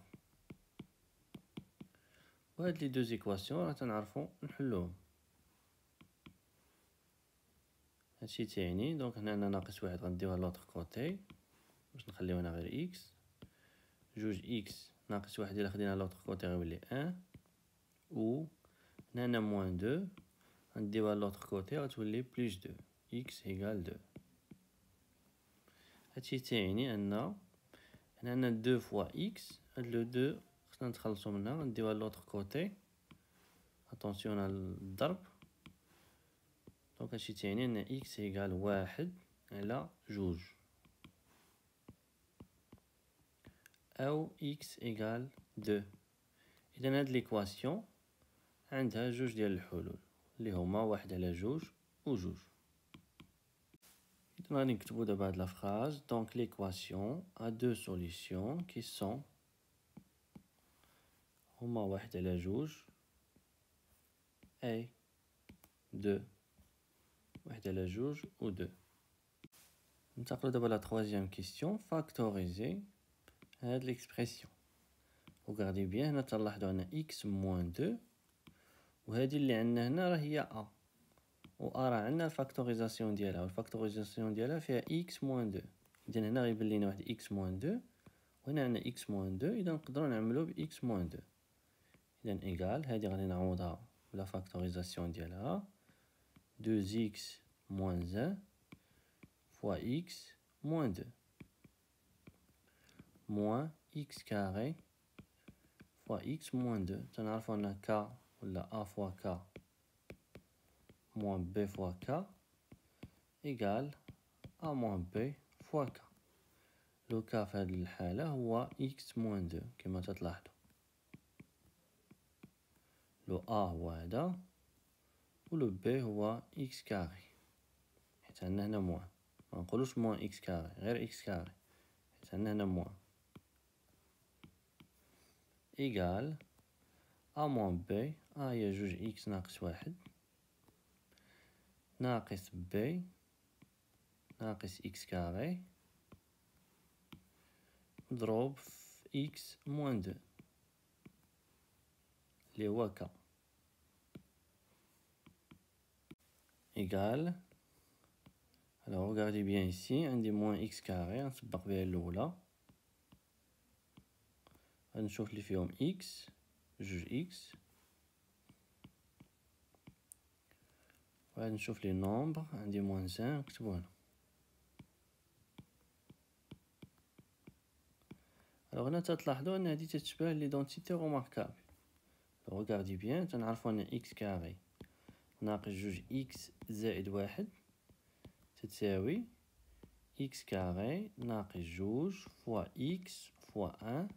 وهاد لي دو زيكواسيون راه تنعرفو نحلوهم. هادشي تعني دونك هنا عندنا ناقص واحد غنديوها لوطخ كوتي باش نخليو هنا غير إكس. جوج إكس ناقص واحد إلا خدينا لوطخ كوتي غيولي أن، و هنا عندنا موان دو غنديوها لوطخ كوتي غتولي بليس دو إكس إيكال دو. هادشي تعني أن هنا عندنا دو فوا إكس، هاد لو دو خصنا نتخلصو منها غنديوها لوطخ كوتي. اتونسيون على الضرب. دونك هادشي تعني أن إكس إيكال واحد على جوج أو إكس إيكال دو. إذا هاد ليكواسيون عندها جوج ديال الحلول اللي هما واحد على جوج و جوج. إذا غادي نكتبو دابا هاد لا فراز. دونك ليكواسيون ا دو سوليسيون كي سون هما واحد على جوج أي دو، واحد على جوج و دو. ننتقلو دابا لا تخوازيام كيسيون. فاكتوريزي هاد ليكسبرسيون. وغاردي بيان هنا تنلاحظو أن إكس موان دو، وهادي اللي عندنا هنا راه هي أ، و أ راه عندنا الفاكتوريزاسيون ديالها، والفاكتوريزاسيون ديالها فيها إكس موان دو. إذا هنا غيبان لينا واحد إكس موان دو، وهنا عندنا إكس موان دو. إذا نقدرو نعملو بإكس موان دو. إذا إيكال هادي غادي نعوضها بلا فاكتوريزاسيون ديالها دو إكس موان زان فوا إكس موان دو موان إكس كاري فوا إكس موان دو. تنعرفو أن ك ولا أ فوا ك موان بي فوا ك إيكال أ موان بي فوا ك. لو ك في هاد الحالة هو إكس موان دو كما تتلاحظو. لو أ هو هدا و لو بي هو إكس كاري، حيت عندنا هنا موان. منقولوش موان إكس كاري، غير إكس كاري، حيت عندنا هنا موان. إيكال أ موان بي، أ هي جوج إكس ناقص واحد ناقص بي ناقص إكس كاري مضروب في إكس موان دو اللي هو ك. إيكال alors regardez bien ici عندي موان إكس كاري غنسبق بها الأولى. غنشوف لي فيهم إكس جوج إكس، وغادي نشوف لي نومبر عندي موان زان نكتبو هنا. alors هنا تتلاحظو أن هادي تتشبه ليدونتيتي روماركابل. regardez bien تنعرفو أن إكس كاري ناقص جوج إكس زائد واحد تتساوي إكس كاري ناقص جوج فوا إكس فوا أن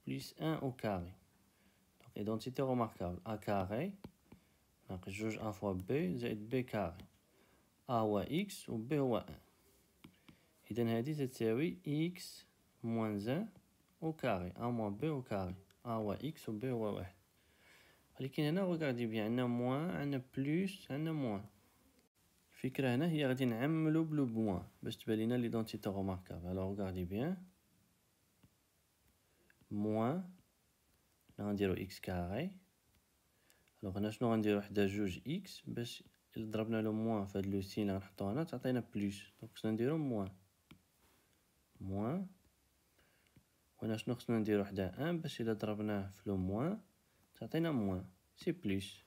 بليس أن أو كاري. دونك إيدونتيتي روماركابل أ كاري ناقص جوج أ فوا بي زائد بي كاري. أ هو إكس و بي هو أن. إذا هادي تتساوي إكس موان زان أو كاري، أ موان بي أو كاري. أ هو إكس و بي هو واحد. ولكن هنا غوغاردي بيان عندنا موان عندنا بلوس عندنا موان. الفكرة هنا هي غادي نعملو بلو بوان باش تبان لينا ليدونتيتي روماركابل. الوغ غوغاردي بيان موان هنا غنديرو إكس كاري. الوغ هنا شنو غنديرو حدا جوج إكس باش إلا ضربنا لو موان في هاد لو سين اللي غنحطو هنا تعطينا بلوس. دونك خصنا نديرو موان موان، وهنا شنو خصنا نديرو حدا أن باش إلا ضربناه في لو موان تعطينا موان سي بلوس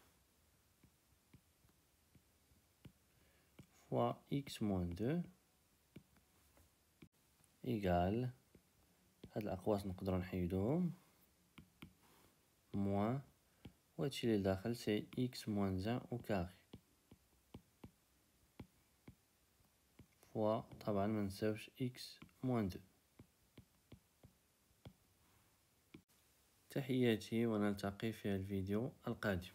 فوا x موان دو إيكال، هاد الأقواس نقدرو نحيدوهم، موان، وهادشي لي داخل سي x موان زان أو كاري، فوا طبعا منساوش x موان دو. تحياتي ونلتقي في الفيديو القادم.